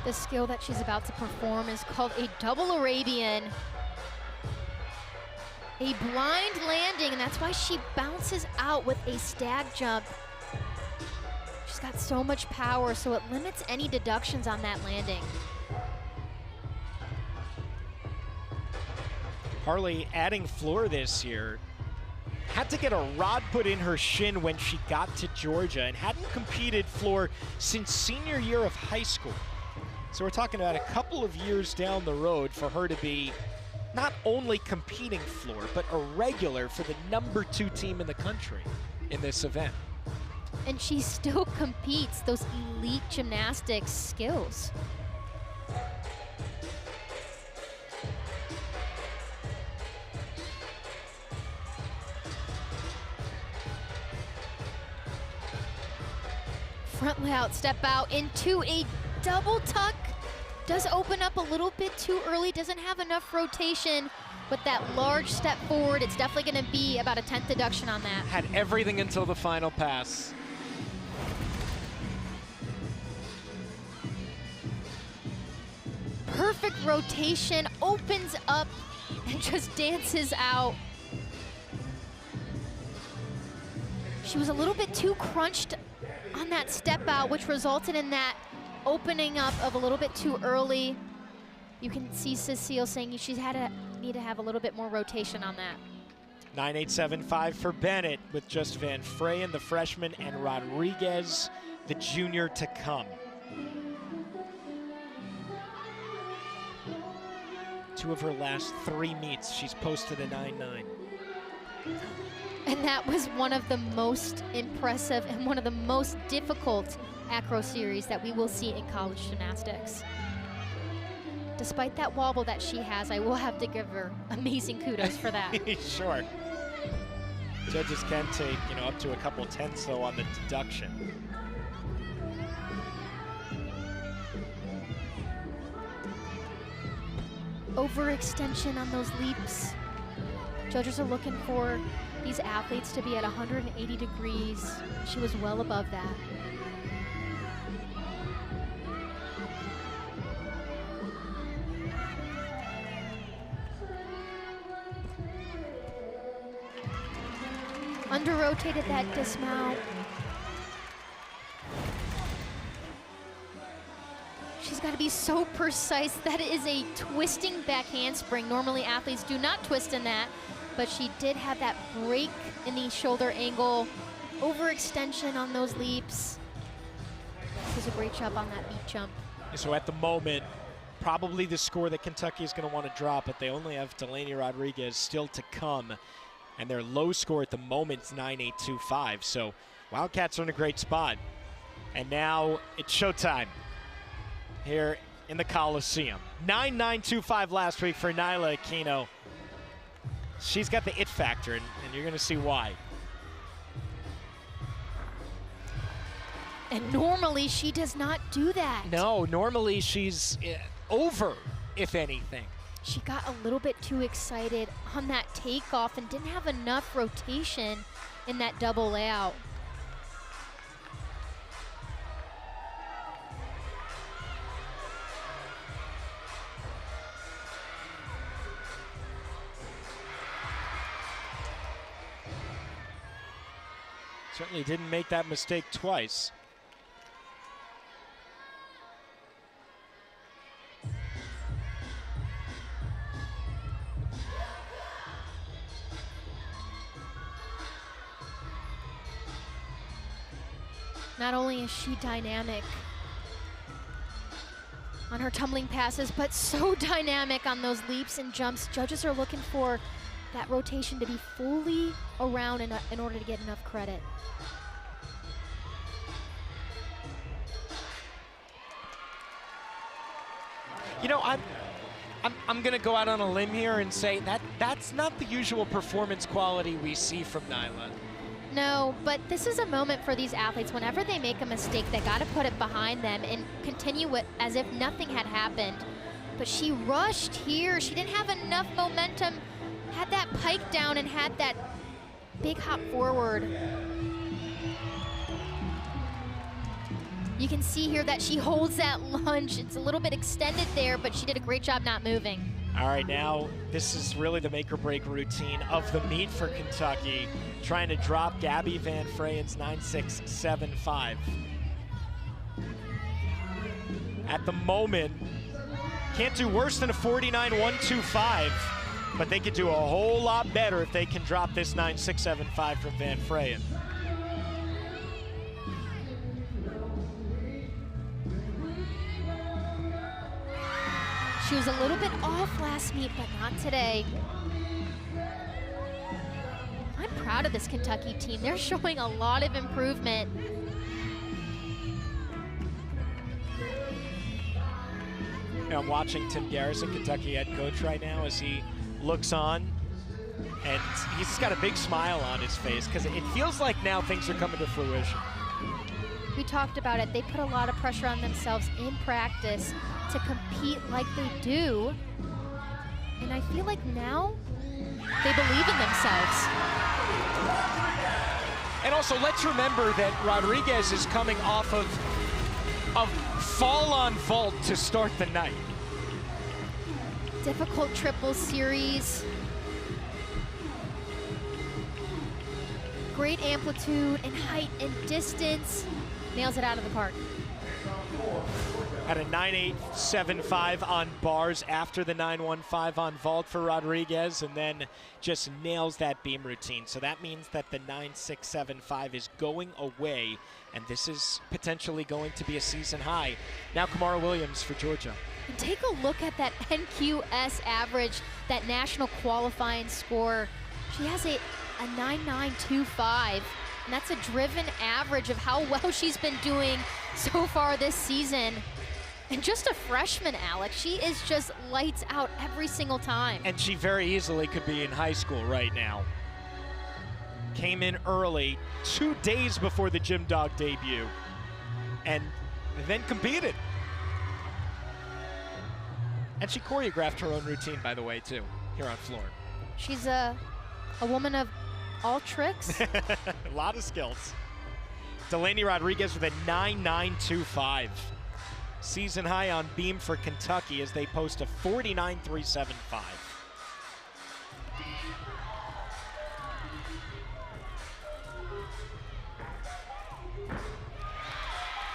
The skill that she's about to perform is called a double Arabian. A blind landing, and that's why she bounces out with a stag jump. She's got so much power, so it limits any deductions on that landing. Harley adding floor this year. Had to get a rod put in her shin when she got to Georgia and hadn't competed floor since senior year of high school. So we're talking about a couple of years down the road for her to be not only competing floor, but a regular for the #2 team in the country in this event. And she still competes those elite gymnastics skills. Front layout, step out into a double tuck. Does open up a little bit too early, doesn't have enough rotation. With that large step forward, it's definitely gonna be about a 10th deduction on that. Had everything until the final pass. Perfect rotation, opens up and just dances out. She was a little bit too crunched on that step out, which resulted in that opening up of a little bit too early. You can see Cecile saying she's need to have a little bit more rotation on that. 9.875 for Bennett, with just Van Freyen, the freshman, and Rodriguez, the junior, to come. 2 of her last 3 meets, she's posted a 9-9. And that was one of the most impressive and one of the most difficult acro series that we will see in college gymnastics. Despite that wobble that she has, I will have to give her amazing kudos for that. Sure. Judges can take, up to a couple tenths though on the deduction. overextension on those leaps. Judges are looking for these athletes to be at 180 degrees. She was well above that. Under-rotated that dismount. She's got to be so precise. That is a twisting back handspring. Normally athletes do not twist in that, but she did have that break in the shoulder angle, overextension on those leaps. She does a great job on that beat jump. So at the moment, probably the score that Kentucky is going to want to drop, but they only have Delaney Rodriguez still to come. And their low score at the moment is 9.825. So Wildcats are in a great spot. And now it's showtime here in the Coliseum. 9.925 last week for Nyla Aquino. She's got the it factor, and you're going to see why. And normally she does not do that. No, normally she's over, if anything. She got a little bit too excited on that takeoff and didn't have enough rotation in that double layout. Certainly didn't make that mistake twice. Not only is she dynamic on her tumbling passes, but so dynamic on those leaps and jumps. Judges are looking for that rotation to be fully around in order to get enough credit. You know, I'm going to go out on a limb here and say that's not the usual performance quality we see from Nyla. No, but this is a moment for these athletes. Whenever they make a mistake, they got to put it behind them and continue it as if nothing had happened. But she rushed here. She didn't have enough momentum, had that pike down and had that big hop forward. You can see here that she holds that lunge. It's a little bit extended there, but she did a great job not moving. All right, now this is really the make or break routine of the meet for Kentucky, trying to drop Gabby Van Freyen's 9.675. At the moment, can't do worse than a 49.125, but they could do a whole lot better if they can drop this 9.675 from Van Freyen. She was a little bit off last meet, but not today. I'm proud of this Kentucky team. They're showing a lot of improvement. I'm watching Tim Garrison, Kentucky head coach right now, as he looks on, and he's got a big smile on his face because it feels like now things are coming to fruition. We talked about it. They put a lot of pressure on themselves in practice to compete like they do. And I feel like now they believe in themselves. And also, let's remember that Rodriguez is coming off of a fall-on vault to start the night. Difficult triple series. Great amplitude and height and distance. Nails it out of the park. At a 9.875 on bars after the 9.15 on vault for Rodriguez, and then just nails that beam routine. So that means that the 9.675 is going away, and this is potentially going to be a season high. Now Kamara Williams for Georgia. And take a look at that NQS average, that national qualifying score. She has a 9.925, and that's a driven average of how well she's been doing so far this season. And just a freshman, Alex. She is just lights out every single time. And she very easily could be in high school right now. Came in early, 2 days before the Gym Dog debut, and then competed. And she choreographed her own routine, by the way, too, here on floor. She's a woman of all tricks. A lot of skills. Delaney Rodriguez with a 9.925. Season high on beam for Kentucky as they post a 49.375.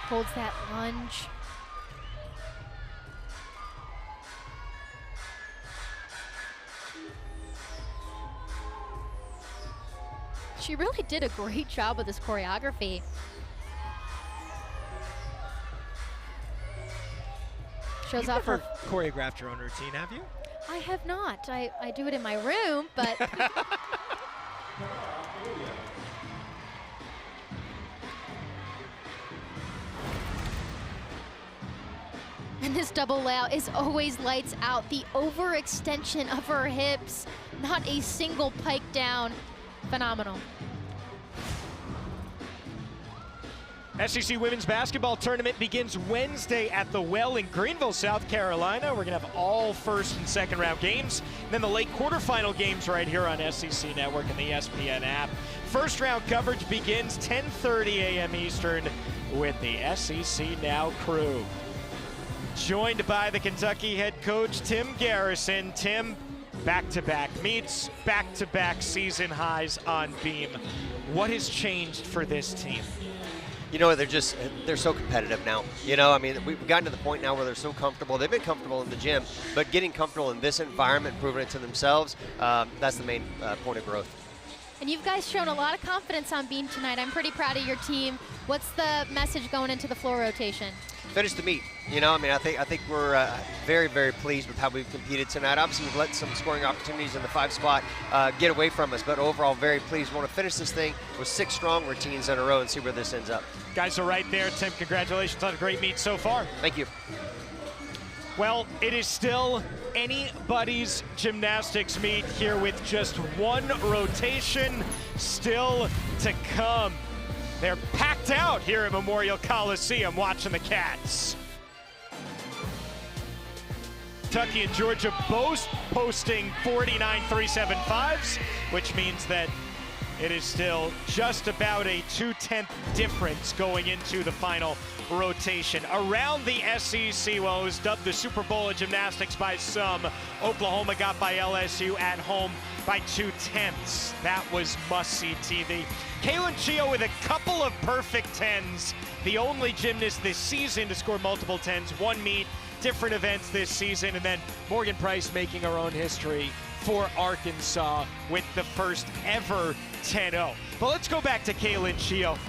Holds that lunge. She really did a great job with this choreography. Shows You've off never her. choreographed your own routine, have you? I have not. I do it in my room, but. And this double layout is always lights out. The overextension of her hips, not a single pike down. Phenomenal. SEC Women's Basketball Tournament begins Wednesday at the Well in Greenville, South Carolina. We're going to have all first and second round games. Then the late quarterfinal games right here on SEC Network and the ESPN app. First round coverage begins 10:30 a.m. Eastern with the SEC Now crew. Joined by the Kentucky head coach, Tim Garrison. Tim, back-to-back meets, back-to-back season highs on beam. What has changed for this team? You know, they're so competitive now. You know, I mean, we've gotten to the point now where they're so comfortable. They've been comfortable in the gym, but getting comfortable in this environment, proving it to themselves, that's the main point of growth. And you've guys shown a lot of confidence on beam tonight. I'm pretty proud of your team. What's the message going into the floor rotation? Finish the meet. You know, I mean, I think we're very, very pleased with how we've competed tonight. Obviously, we've let some scoring opportunities in the 5 spot get away from us, but overall, very pleased. We want to finish this thing with 6 strong routines in a row and see where this ends up. Guys are right there. Tim, congratulations on a great meet so far. Thank you. Well, it is still anybody's gymnastics meet here with just one rotation still to come. They're packed out here at Memorial Coliseum watching the Cats. Kentucky and Georgia both posting 49.375s, which means that it is still just about a 2/10 difference going into the final rotation. Around the SEC, well, it was dubbed the Super Bowl of gymnastics by some. Oklahoma got by LSU at home by 2/10. That was must-see TV. Kaylin Chio with a couple of perfect 10s. The only gymnast this season to score multiple 10s. One meet, different events this season. And then Morgan Price making her own history for Arkansas with the first ever 10-0. But let's go back to Kaylin Chio.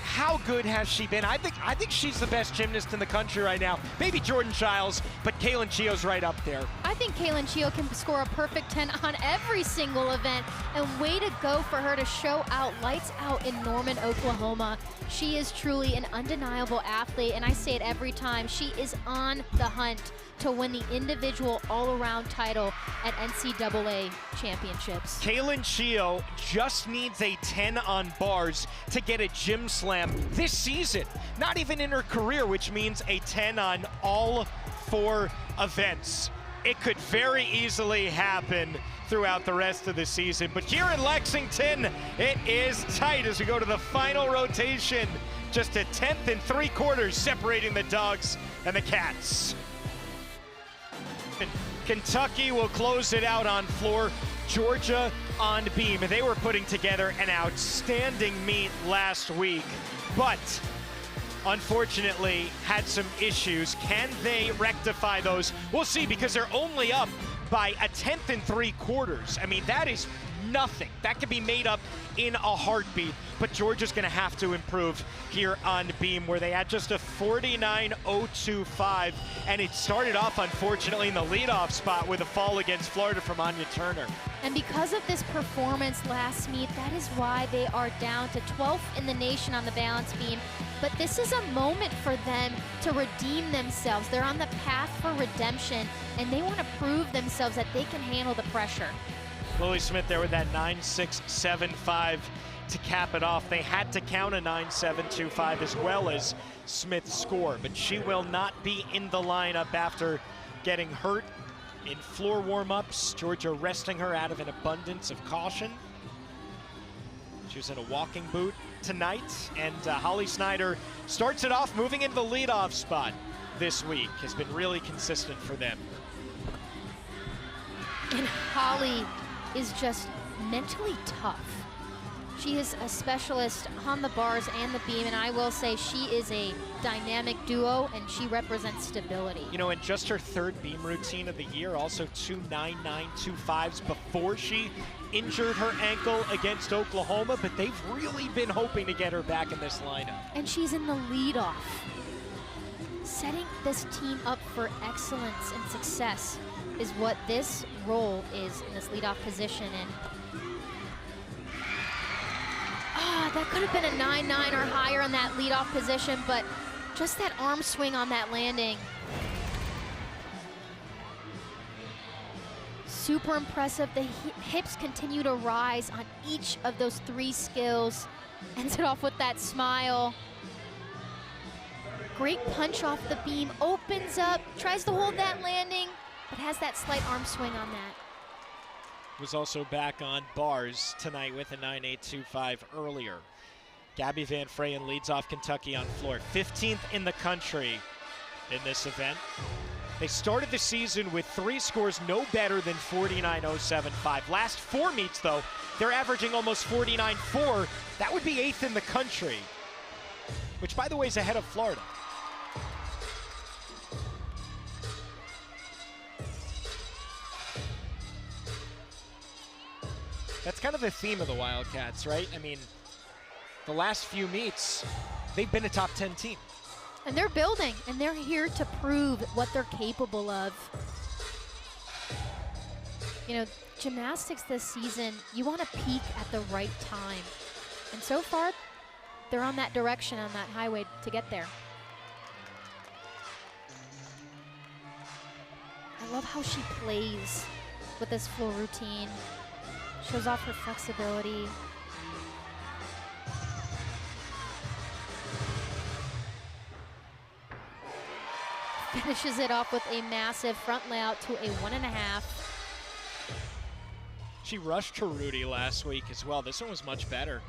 How good has she been? I think she's the best gymnast in the country right now. Maybe Jordan Childs, but Kaylin Chio's right up there. I think Kaylin Chio can score a perfect 10 on every single event, and way to go for her to show out, lights out in Norman, Oklahoma. She is truly an undeniable athlete, and I say it every time. She is on the hunt to win the individual all-around title at NCAA championships. Kaylin Chio just needs a 10 on bars to get a gym slam this season. Not even in her career, which means a 10 on all 4 events. It could very easily happen throughout the rest of the season. But here in Lexington, it is tight as we go to the final rotation. Just a 10th and 3/4 separating the Dogs and the Cats. Kentucky will close it out on floor. Georgia on beam. They were putting together an outstanding meet last week, but unfortunately had some issues. Can they rectify those? We'll see, because they're only up by a 10th and 3/4. I mean, that is nothing. That could be made up in a heartbeat, but Georgia's going to have to improve here on beam, where they had just a 49.025, and it started off, unfortunately, in the leadoff spot with a fall against Florida from Anya Turner. And because of this performance last meet, that is why they are down to 12th in the nation on the balance beam. But this is a moment for them to redeem themselves. They're on the path for redemption, and they want to prove themselves that they can handle the pressure. Lily Smith there with that 9.675 to cap it off. They had to count a 9.725 as well as Smith's score, but she will not be in the lineup after getting hurt in floor warm-ups. Georgia resting her out of an abundance of caution. She was in a walking boot tonight, and Holly Snyder starts it off moving into the leadoff spot this week. Has been really consistent for them. And Holly is just mentally tough. She is a specialist on the bars and the beam, and I will say she is a dynamic duo, and she represents stability. You know, in just her third beam routine of the year, also 2 9.925s before she injured her ankle against Oklahoma, but they've really been hoping to get her back in this lineup. And she's in the leadoff, setting this team up for excellence and success is what this role is in this leadoff position. And that could have been a 9-9 or higher in that leadoff position, but just that arm swing on that landing. Super impressive. The hips continue to rise on each of those 3 skills. Ends it off with that smile. Great punch off the beam, opens up, tries to hold that landing, but has that slight arm swing on that. Was also back on bars tonight with a 9.825 earlier. Gabby Van Freyen leads off Kentucky on floor. 15th in the country in this event. They started the season with 3 scores no better than 49.075. Last 4 meets, though, they're averaging almost 49.4. That would be 8th in the country, which, by the way, is ahead of Florida. That's kind of the theme of the Wildcats, right? I mean, the last few meets, they've been a top 10 team. And they're building, and they're here to prove what they're capable of. You know, gymnastics this season, you want to peak at the right time. And so far, they're on that direction, on that highway to get there. I love how she plays with this floor routine. Shows off her flexibility. Finishes it off with a massive front layout to a 1.5. She rushed her Rudy last week as well. This one was much better.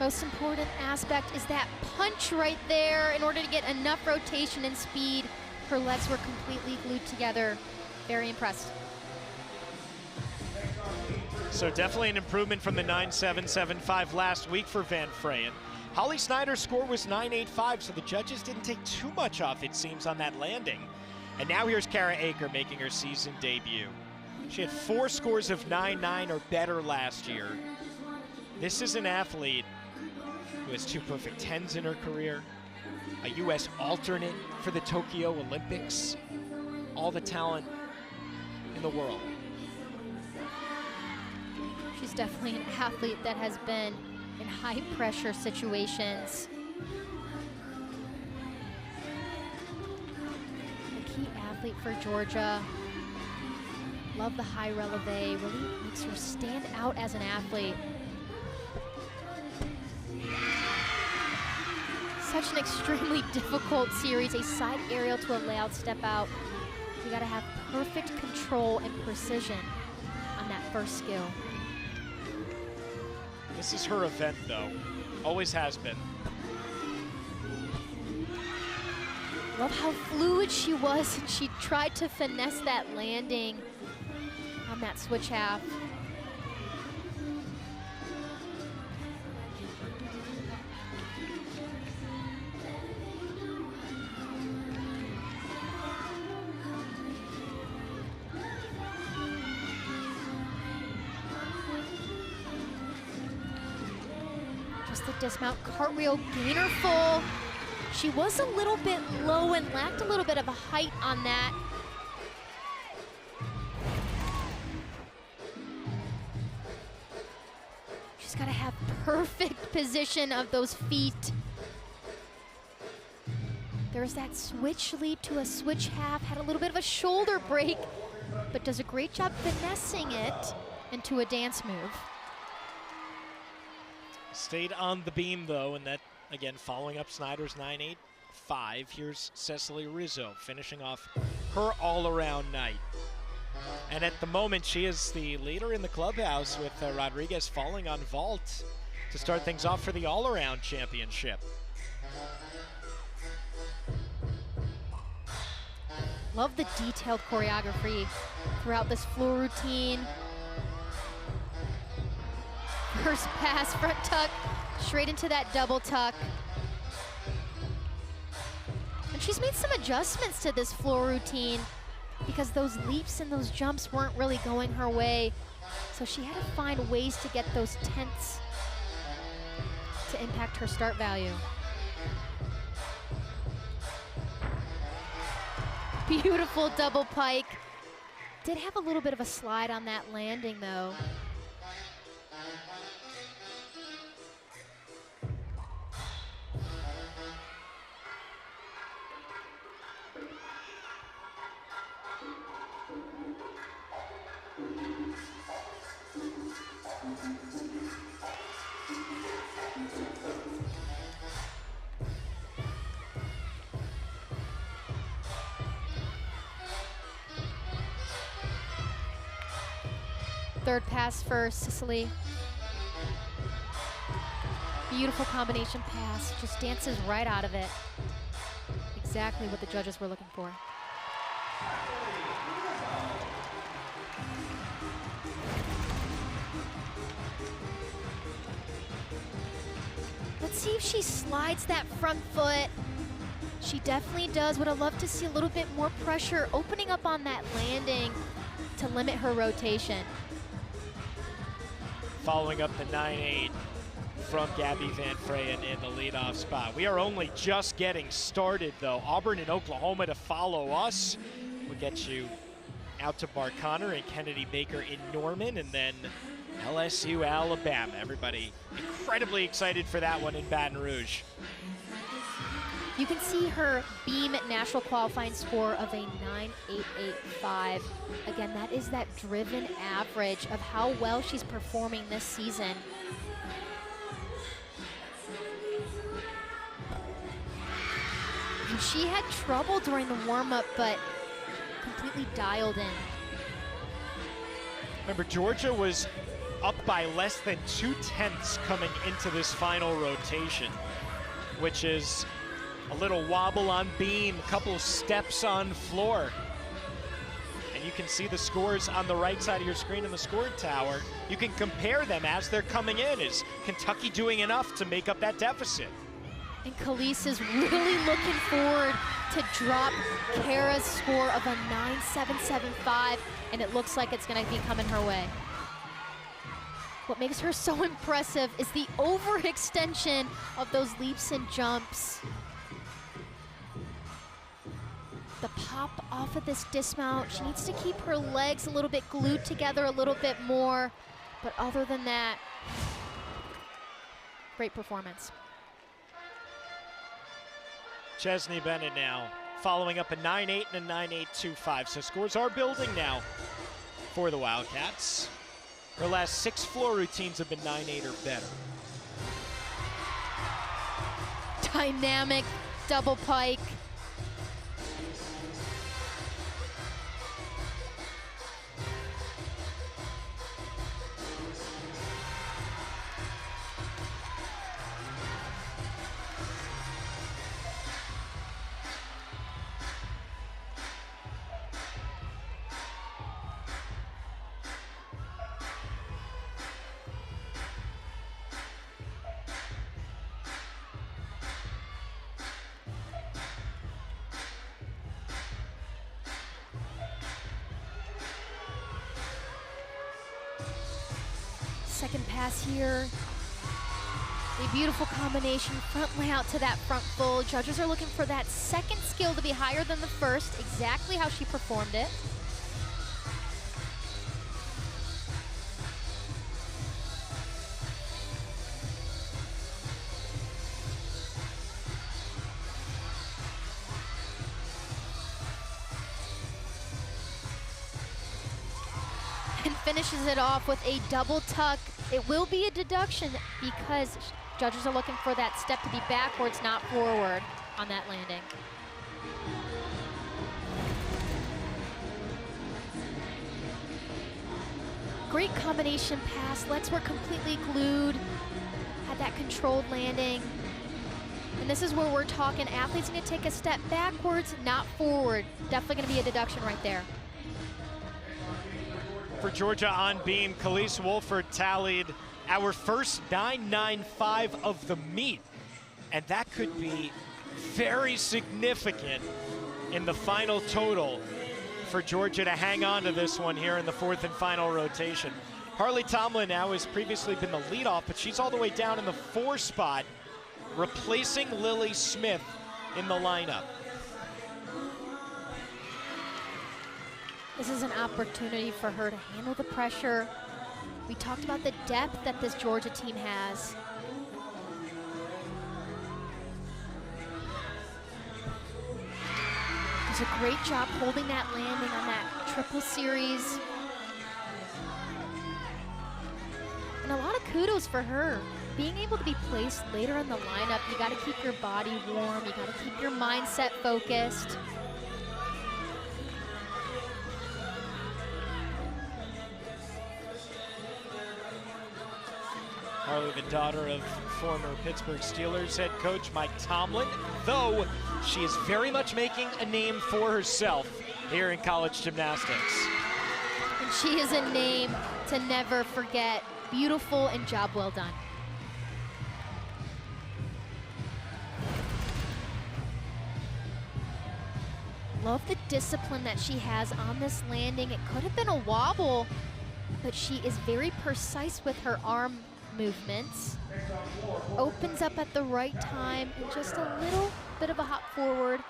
Most important aspect is that punch right there. In order to get enough rotation and speed, her legs were completely glued together. Very impressed. So definitely an improvement from the 9.775 last week for Van Freyen. Holly Snyder's score was 9.85, so the judges didn't take too much off, it seems, on that landing. And now here's Kara Aker making her season debut. She had 4 scores of 9.9 or better last year. This is an athlete who has 2 perfect 10s in her career, a U.S. alternate for the Tokyo Olympics, all the talent in the world. She's definitely an athlete that has been in high pressure situations. A key athlete for Georgia. Love the high releve, really makes her stand out as an athlete. Such an extremely difficult series, a side aerial to a layout step out. You gotta have perfect control and precision on that first skill. This is her event, though. Always has been. Love how fluid she was, and she tried to finesse that landing on that switch half. Just the dismount cartwheel gainer full. She was a little bit low and lacked a little bit of a height on that. She's got to have perfect position of those feet. There's that switch leap to a switch half, had a little bit of a shoulder break, but does a great job finessing it into a dance move. Stayed on the beam, though, and that, again, following up Snyder's 9.85. Here's Cecily Rizzo finishing off her all-around night. And at the moment, she is the leader in the clubhouse with Rodriguez falling on vault to start things off for the all-around championship. Love the detailed choreography throughout this floor routine. First pass, front tuck, straight into that double tuck. And she's made some adjustments to this floor routine because those leaps and those jumps weren't really going her way. So she had to find ways to get those tenths to impact her start value. Beautiful double pike. Did have a little bit of a slide on that landing though. Third pass for Cecily. Beautiful combination pass, just dances right out of it. Exactly what the judges were looking for. Let's see if she slides that front foot. She definitely does. Would have loved to see a little bit more pressure opening up on that landing to limit her rotation. Following up the 9.8 from Gabby Van Freyen in the leadoff spot. We are only just getting started, though. Auburn and Oklahoma to follow us. We'll get you out to Bart Connor and Kennedy Baker in Norman, and then LSU, Alabama. Everybody incredibly excited for that one in Baton Rouge. You can see her beam national qualifying score of a 9.885. Again, that is that driven average of how well she's performing this season. And she had trouble during the warm-up, but completely dialed in. Remember, Georgia was up by less than 2/10 coming into this final rotation, which is a little wobble on beam, a couple of steps on floor. And you can see the scores on the right side of your screen in the score tower. You can compare them as they're coming in. Is Kentucky doing enough to make up that deficit? And Khalees is really looking forward to drop Kara's score of a 9.775, and it looks like it's gonna be coming her way. What makes her so impressive is the overextension of those leaps and jumps. The pop off of this dismount. She needs to keep her legs a little bit glued together a little bit more. But other than that, great performance. Chesney Bennett now following up a 9.8 and a 9.825. So scores are building now for the Wildcats. Her last 6 floor routines have been 9.8 or better. Dynamic double pike. Second pass here. A beautiful combination, front layout to that front full. Judges are looking for that second skill to be higher than the first, exactly how she performed it. finishes it off with a double tuck. It will be a deduction because judges are looking for that step to be backwards, not forward on that landing. Great combination pass. Legs were completely glued. Had that controlled landing. And this is where we're talking athletes need to take a step backwards, not forward. Definitely going to be a deduction right there. For Georgia on beam, Khalees Wolford tallied our first 9.95 of the meet. And that could be very significant in the final total for Georgia to hang on to this one here in the fourth and final rotation. Harley Tomlin now has previously been the leadoff, but she's all the way down in the 4 spot, replacing Lily Smith in the lineup. This is an opportunity for her to handle the pressure. We talked about the depth that this Georgia team has. Does a great job holding that landing on that triple series. And a lot of kudos for her. Being able to be placed later in the lineup, you gotta keep your body warm, you gotta keep your mindset focused. Harley, the daughter of former Pittsburgh Steelers head coach Mike Tomlin, though she is very much making a name for herself here in college gymnastics. And she is a name to never forget. Beautiful and job well done. Love the discipline that she has on this landing. It could have been a wobble, but she is very precise with her arm movements. Opens up at the right time and just a little bit of a hop forward.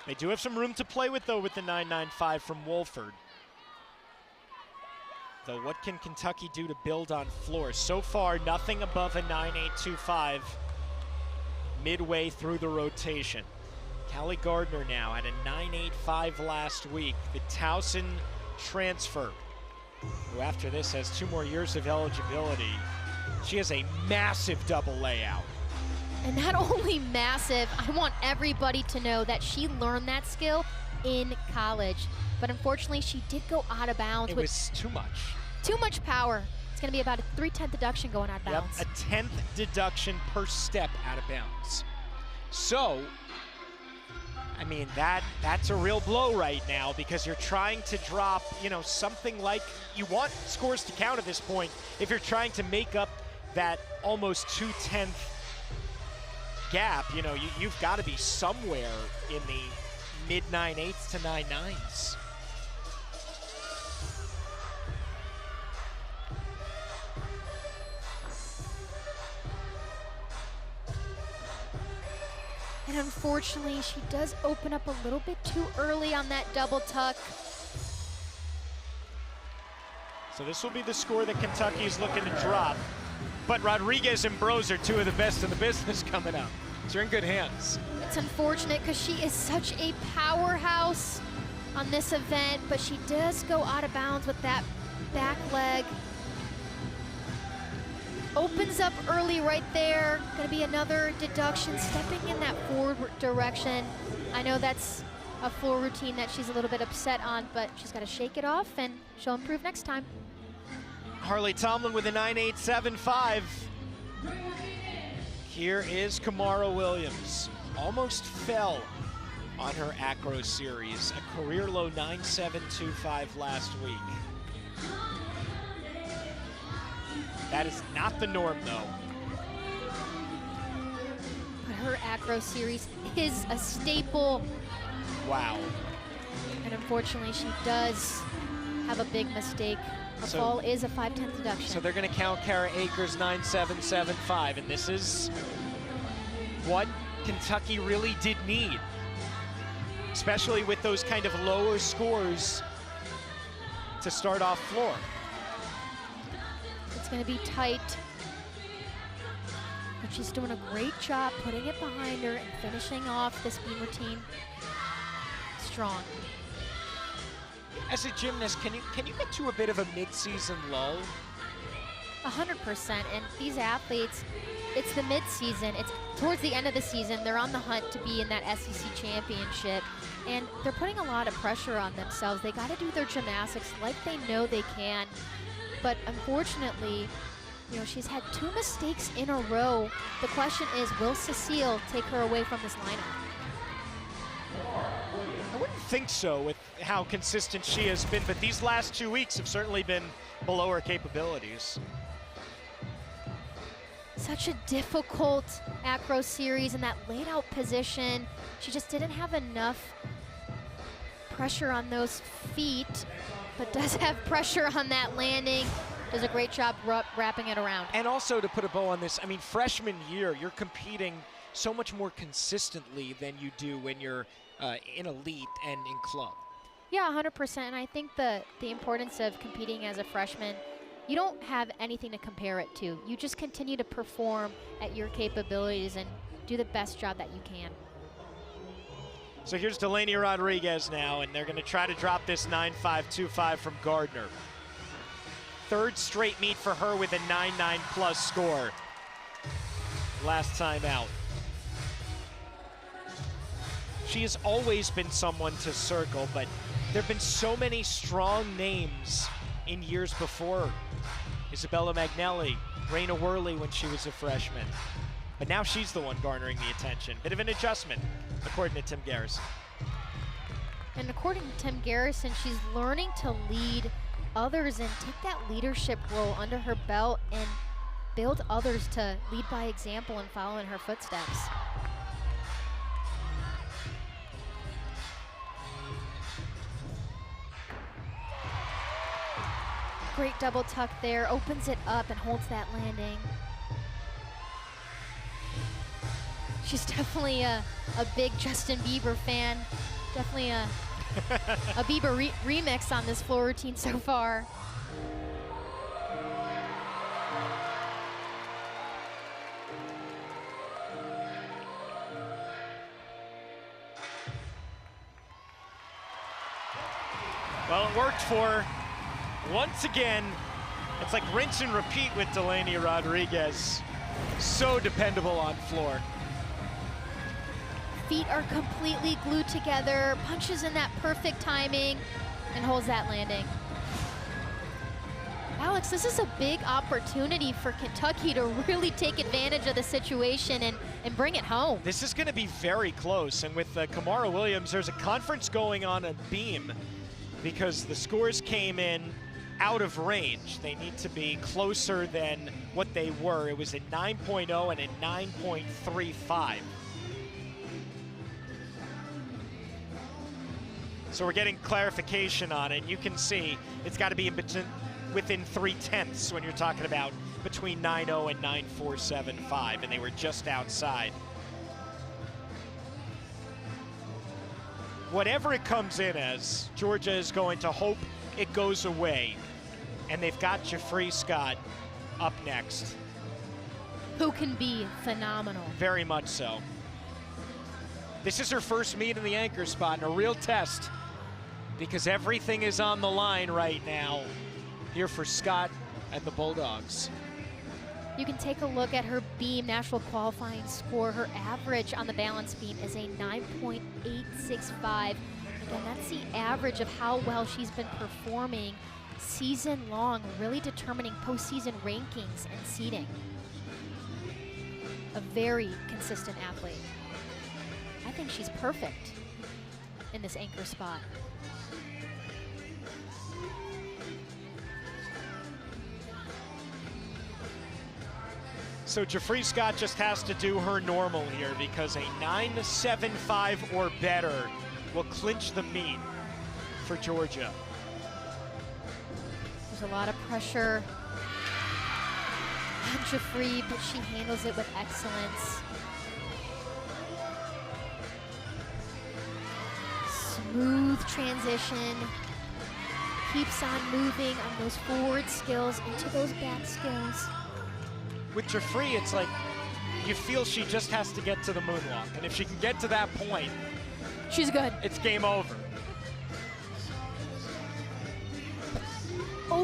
They do have some room to play with, though, with the 9.95 from Wolford. Though what can Kentucky do to build on floor? So far, nothing above a 9.825 midway through the rotation. Callie Gardner now at a 9.85 last week. The Towson transfer, who after this has 2 more years of eligibility. She has a massive double layout. And not only massive, I want everybody to know that she learned that skill in college. But unfortunately, she did go out of bounds. It was too much. Too much power. It's gonna be about a 3/10 deduction going out of bounds. Yep, a 10th deduction per step out of bounds. So, I mean, that's a real blow right now because you're trying to drop, you know, something like, you want scores to count at this point if you're trying to make up that almost 2/10 gap. You know, you've got to be somewhere in the mid 9.8s to 9.9s. And unfortunately, she does open up a little bit too early on that double tuck. So this will be the score that Kentucky is looking to drop. But Rodriguez and Brose are 2 of the best in the business coming up. So you're in good hands. It's unfortunate because she is such a powerhouse on this event, but she does go out of bounds with that back leg. Opens up early right there. Gonna be another deduction, stepping in that forward direction. I know that's a floor routine that she's a little bit upset on, but she's gotta shake it off and she'll improve next time. Harley Tomlin with a 9.875. Here is Kamara Williams. Almost fell on her acro series. A career low 9.725 last week. That is not the norm, though. But her acro series is a staple. Wow. And unfortunately, she does have a big mistake. Her fall is a 5/10 deduction. So they're going to count Kara Akers 9.775, and this is what Kentucky really did need, especially with those kind of lower scores to start off floor. It's going to be tight, but she's doing a great job putting it behind her and finishing off this beam routine strong. As a gymnast, can you get to a bit of a mid-season lull? 100%. And these athletes, it's the mid-season. It's towards the end of the season. They're on the hunt to be in that SEC championship. And they're putting a lot of pressure on themselves. They got to do their gymnastics like they know they can. But unfortunately, you know, she's had 2 mistakes in a row. The question is, will Cecile take her away from this lineup? I wouldn't think so with how consistent she has been, but these last 2 weeks have certainly been below her capabilities. Such a difficult acro series in that laid out position. She just didn't have enough pressure on those feet, but does have pressure on that landing. Does a great job wrapping it around. And also, to put a bow on this, I mean, freshman year, you're competing so much more consistently than you do when you're in elite and in club. Yeah, 100%. And I think the importance of competing as a freshman, you don't have anything to compare it to. You just continue to perform at your capabilities and do the best job that you can. So here's Delaney Rodriguez now, and they're going to try to drop this 9.525 from Gardner. 3rd straight meet for her with a 9.9 plus score. Last time out. She has always been someone to circle, but there have been so many strong names in years before. Isabella Magnelli, Raina Worley when she was a freshman. But now she's the one garnering the attention. Bit of an adjustment, according to Tim Garrison. And according to Tim Garrison, she's learning to lead others and take that leadership role under her belt and build others to lead by example and follow in her footsteps. Great double tuck there, opens it up and holds that landing. She's definitely a big Justin Bieber fan. Definitely a Bieber remix on this floor routine so far. Well, it worked for her. Once again, it's like rinse and repeat with Delaney Rodriguez. So dependable on floor. Feet are completely glued together, punches in that perfect timing, and holds that landing. Alex, this is a big opportunity for Kentucky to really take advantage of the situation and bring it home. This is going to be very close, and with Kamara Williams, there's a conference going on at Beam because the scores came in out of range. They need to be closer than what they were. It was a 9.0 and a 9.35. So we're getting clarification on it. You can see it's got to be within 0.3 when you're talking about between 9.0 and 9.475, and they were just outside. Whatever it comes in as, Georgia is going to hope it goes away. And they've got Jeffrey Scott up next. Who can be phenomenal. Very much so. This is her first meet in the anchor spot and a real test because everything is on the line right now here for Scott and the Bulldogs. You can take a look at her beam national qualifying score. Her average on the balance beam is a 9.865. Again, that's the average of how well she's been performing season long, really determining postseason rankings and seeding. A very consistent athlete. I think she's perfect in this anchor spot. So Jeffrey Scott just has to do her normal here because a 9.75 or better will clinch the meet for Georgia. There's a lot of pressure on Jeffrey, but she handles it with excellence. Smooth transition. Keeps on moving on those forward skills into those back skills. With Jeffrey, it's like you feel she just has to get to the moonwalk. And if she can get to that point, she's good. It's game over.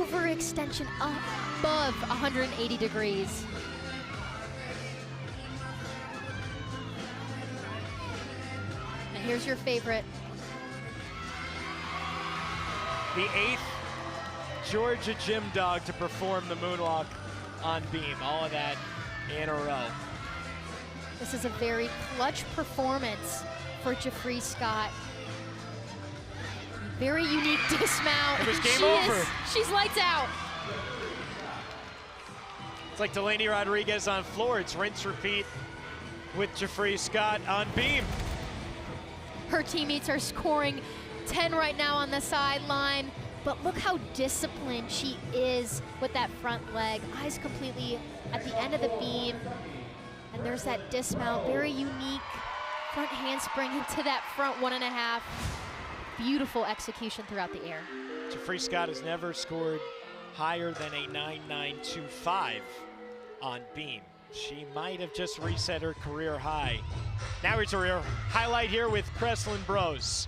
overextension above 180 degrees. And here's your favorite. The 8th Georgia gym dog to perform the moonwalk on beam. All of that in a row. This is a very clutch performance for Jeffrey Scott. Very unique dismount. It was game over. She's lights out. It's like Delaney Rodriguez on floor. It's rinse, repeat with Jeffrey Scott on beam. Her teammates are scoring 10 right now on the sideline, but look how disciplined she is with that front leg. Eyes completely at the end of the beam, and there's that dismount. Very unique front handspring into that front 1.5. Beautiful execution throughout the air. Jeffrey Scott has never scored higher than a 9.925 on beam. She might have just reset her career high. Now it's a highlight here with Kreslin Brose.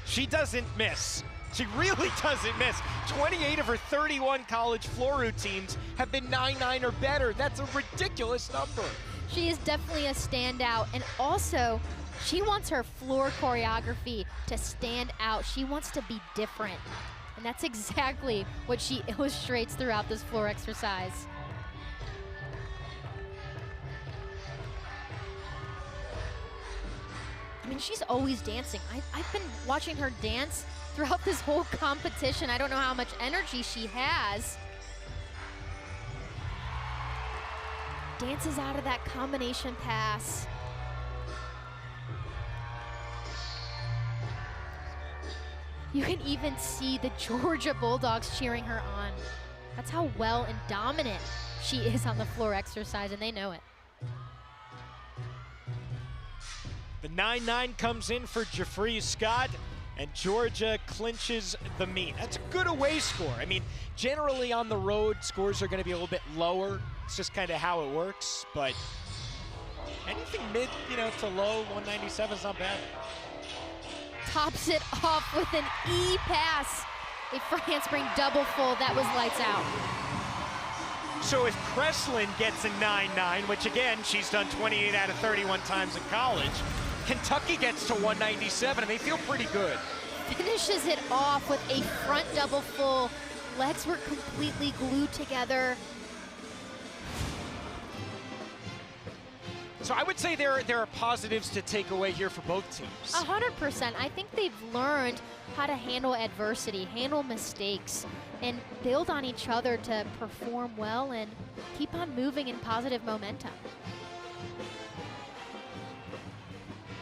She doesn't miss. She really doesn't miss. 28 of her 31 college floor routines have been 9.9 or better. That's a ridiculous number. She is definitely a standout, and also she wants her floor choreography to stand out. She wants to be different, and that's exactly what she illustrates throughout this floor exercise. I mean, she's always dancing. I've been watching her dance throughout this whole competition. I don't know how much energy she has. Dances out of that combination pass. You can even see the Georgia Bulldogs cheering her on. That's how well and dominant she is on the floor exercise, and they know it. The 9.9 comes in for Jeffrey Scott, and Georgia clinches the meet. That's a good away score. I mean, generally on the road, scores are going to be a little bit lower. It's just kind of how it works, but anything mid, to low 197 is not bad. Tops it off with an E pass. A front handspring double full. That was lights out. So if Kreslin gets a 9.9, which again, she's done 28 out of 31 times in college, Kentucky gets to 197, and they feel pretty good. Finishes it off with a front double full. Legs were completely glued together. So I would say there are positives to take away here for both teams. 100%. I think they've learned how to handle adversity, handle mistakes, and build on each other to perform well and keep on moving in positive momentum.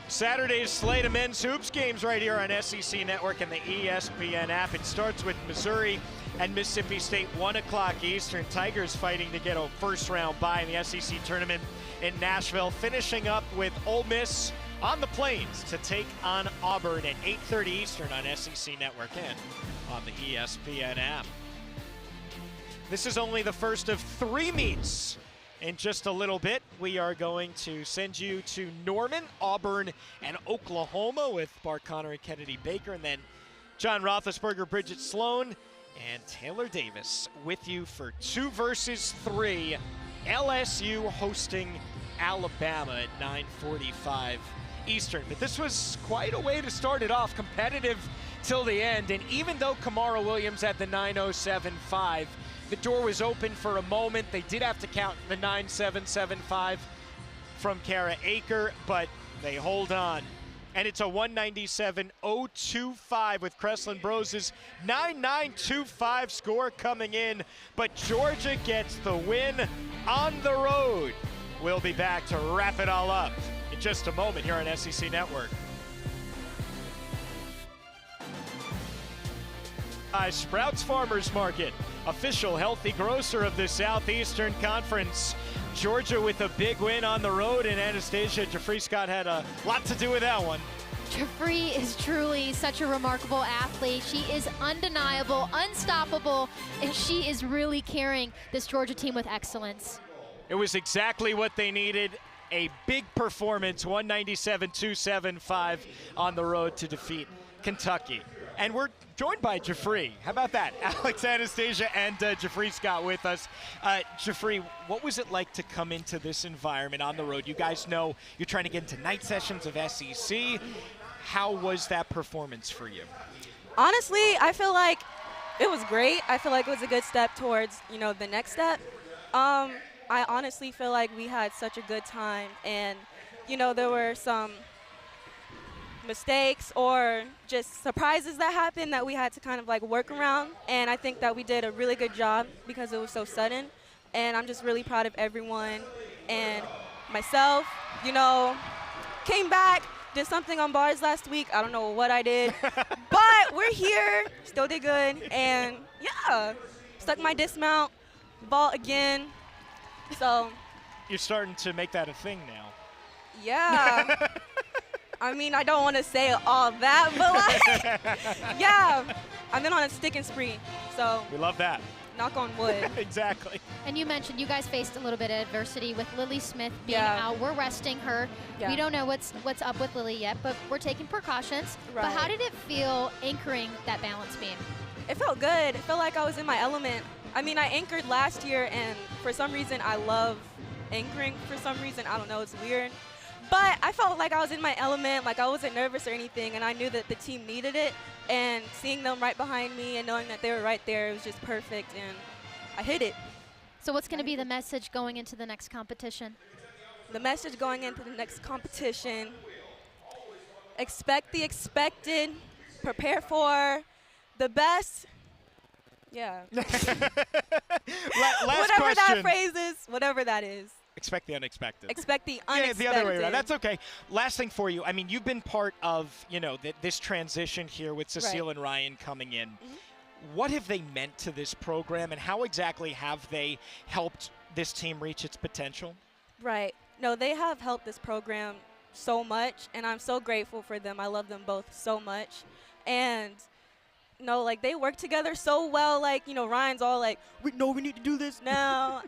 Saturday's slate of men's hoops games right here on SEC Network and the ESPN app. It starts with Missouri and Mississippi State, 1 o'clock Eastern. Tigers fighting to get a first-round bye in the SEC tournament in Nashville, finishing up with Ole Miss on the Plains to take on Auburn at 8:30 Eastern on SEC Network and on the ESPN app. This is only the first of 3 meets. In just a little bit, we are going to send you to Norman, Auburn, and Oklahoma with Bart Connor and Kennedy Baker, and then John Roethlisberger, Bridget Sloan, and Taylor Davis with you for 2 versus 3. LSU hosting Alabama at 9:45 Eastern. But this was quite a way to start it off, competitive till the end. And even though Kamara Williams had the 9.075, the door was open for a moment. They did have to count the 9.775 from Kara Aker, but they hold on. And it's a 197.025 with Kreslin Brose's 9.925 score coming in. But Georgia gets the win on the road. We'll be back to wrap it all up in just a moment here on SEC Network. Sprouts Farmers Market, official healthy grocer of the Southeastern Conference. Georgia with a big win on the road, and Anastasia, Jeffrey Scott had a lot to do with that one. Jeffrey is truly such a remarkable athlete. She is undeniable, unstoppable, and she is really carrying this Georgia team with excellence. It was exactly what they needed. A big performance, 197.275 on the road to defeat Kentucky. And we're joined by Jeffrey. How about that? Alex Anastasia and Jeffrey Scott with us. Jeffrey, what was it like to come into this environment on the road? You guys know you're trying to get into night sessions of SEC. How was that performance for you? Honestly, I feel like it was great. I feel like it was a good step towards, the next step. I honestly feel like we had such a good time, and, there were some mistakes or just surprises that happened that we had to kind of like work around, and I think that we did a really good job because it was so sudden, and I'm just really proud of everyone and myself. Came back, did something on bars last week. I don't know what I did, but we're here, still did good, and yeah, stuck my dismount, vault again, so. You're starting to make that a thing now. Yeah. I mean, I don't want to say all that, but yeah, I've been on a sticking spree, so. We love that. Knock on wood. Exactly. And you mentioned you guys faced a little bit of adversity with Lily Smith being Yeah. out. We're resting her. Yeah. We don't know what's up with Lily yet, but we're taking precautions. But Right. how did it feel anchoring that balance beam? It felt good. It felt like I was in my element. I mean, I anchored last year, and for some reason, I love anchoring. For some reason, I don't know, it's weird. But I felt like I was in my element, like I wasn't nervous or anything, and I knew that the team needed it. And seeing them right behind me and knowing that they were right there, it was just perfect, and I hit it. So what's going to be the message going into the next competition? The message going into the next competition, expect the expected, prepare for the best. Yeah. Last Whatever question. that phrase is, whatever that is. Expect the unexpected. Expect the Yeah, unexpected. the other way around. That's okay. Last thing for you. I mean, you've been part of, this transition here with Cecile and Ryan coming in. What have they meant to this program, and how exactly have they helped this team reach its potential? Right. No, they have helped this program so much, and I'm so grateful for them. I love them both so much. And they work together so well. Ryan's all like, we need to do this now.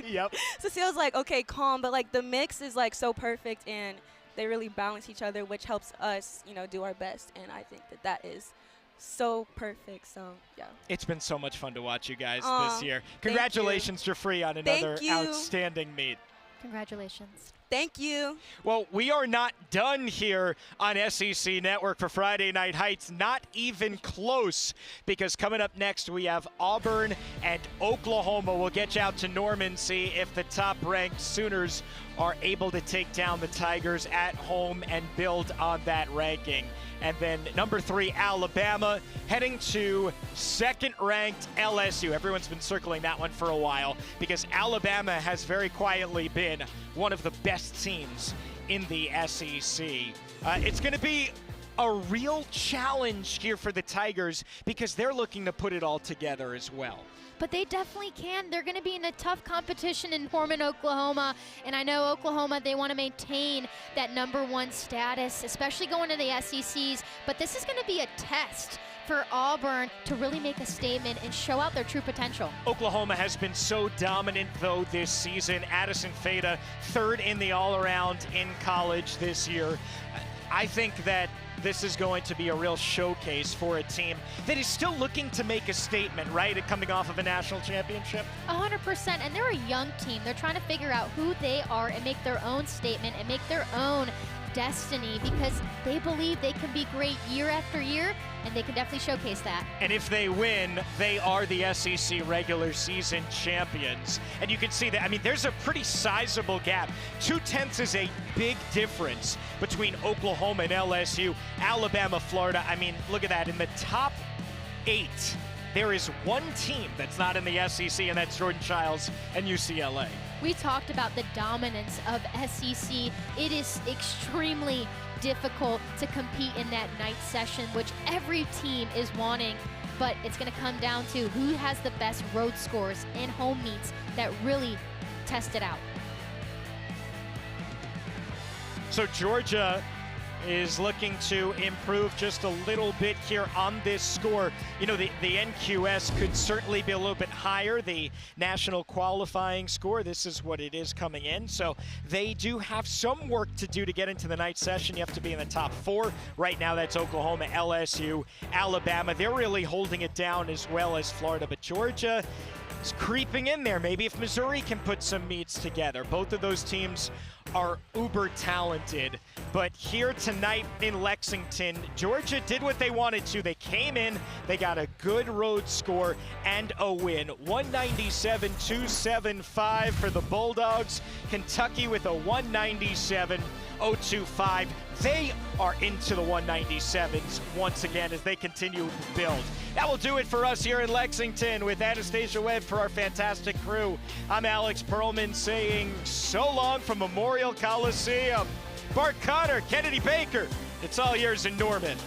Yep. Cecile's like, okay, calm. But, the mix is, so perfect, and they really balance each other, which helps us, do our best. And I think that is so perfect. So, yeah. It's been so much fun to watch you guys Aw, this year. thank Congratulations, Jeffrey, on another Thank you. outstanding meet. Congratulations. Thank you. Well, we are not done here on SEC Network for Friday Night Heights, not even close, because coming up next we have Auburn and Oklahoma. We'll get you out to Norman, see if the top-ranked Sooners are able to take down the Tigers at home and build on that ranking. And then number 3, Alabama, heading to second-ranked LSU. Everyone's been circling that one for a while because Alabama has very quietly been one of the best teams in the SEC. It's going to be a real challenge here for the Tigers because they're looking to put it all together as well. But they definitely can. They're going to be in a tough competition in Norman, Oklahoma. And I know Oklahoma, they want to maintain that #1 status, especially going to the SECs. But this is going to be a test for Auburn to really make a statement and show out their true potential. Oklahoma has been so dominant, though, this season. Addison Feda, 3rd in the all-around in college this year. I think that this is going to be a real showcase for a team that is still looking to make a statement, right? Coming off of a national championship. 100%, and they're a young team. They're trying to figure out who they are and make their own statement and make their own destiny because they believe they can be great year after year, and they can definitely showcase that. And if they win, they are the SEC regular season champions. And you can see that, I mean, there's a pretty sizable gap. 0.2 is a big difference between Oklahoma and LSU, Alabama, Florida. I mean, look at that. In the top 8, there is one team that's not in the SEC, and that's Jordan Childs and UCLA. We talked about the dominance of SEC. It is extremely difficult to compete in that night session, which every team is wanting, but it's going to come down to who has the best road scores and home meets that really test it out. So Georgia is looking to improve just a little bit here on this score. You know, the NQS could certainly be a little bit higher, the national qualifying score. This is what it is coming in. So they do have some work to do to get into the night session. You have to be in the top 4. Right now, that's Oklahoma, LSU, Alabama. They're really holding it down, as well as Florida. But Georgia is creeping in there. Maybe if Missouri can put some meets together. Both of those teams are uber talented. But here tonight in Lexington, Georgia did what they wanted to. They came in, they got a good road score and a win. 197-275 for the Bulldogs. Kentucky with a 197-025. They are into the 197s once again as they continue to build. That will do it for us here in Lexington with Anastasia Webb for our fantastic crew. I'm Alex Perlman saying so long from Memorial Coliseum. Bart Connor, Kennedy Baker, it's all yours in Norman.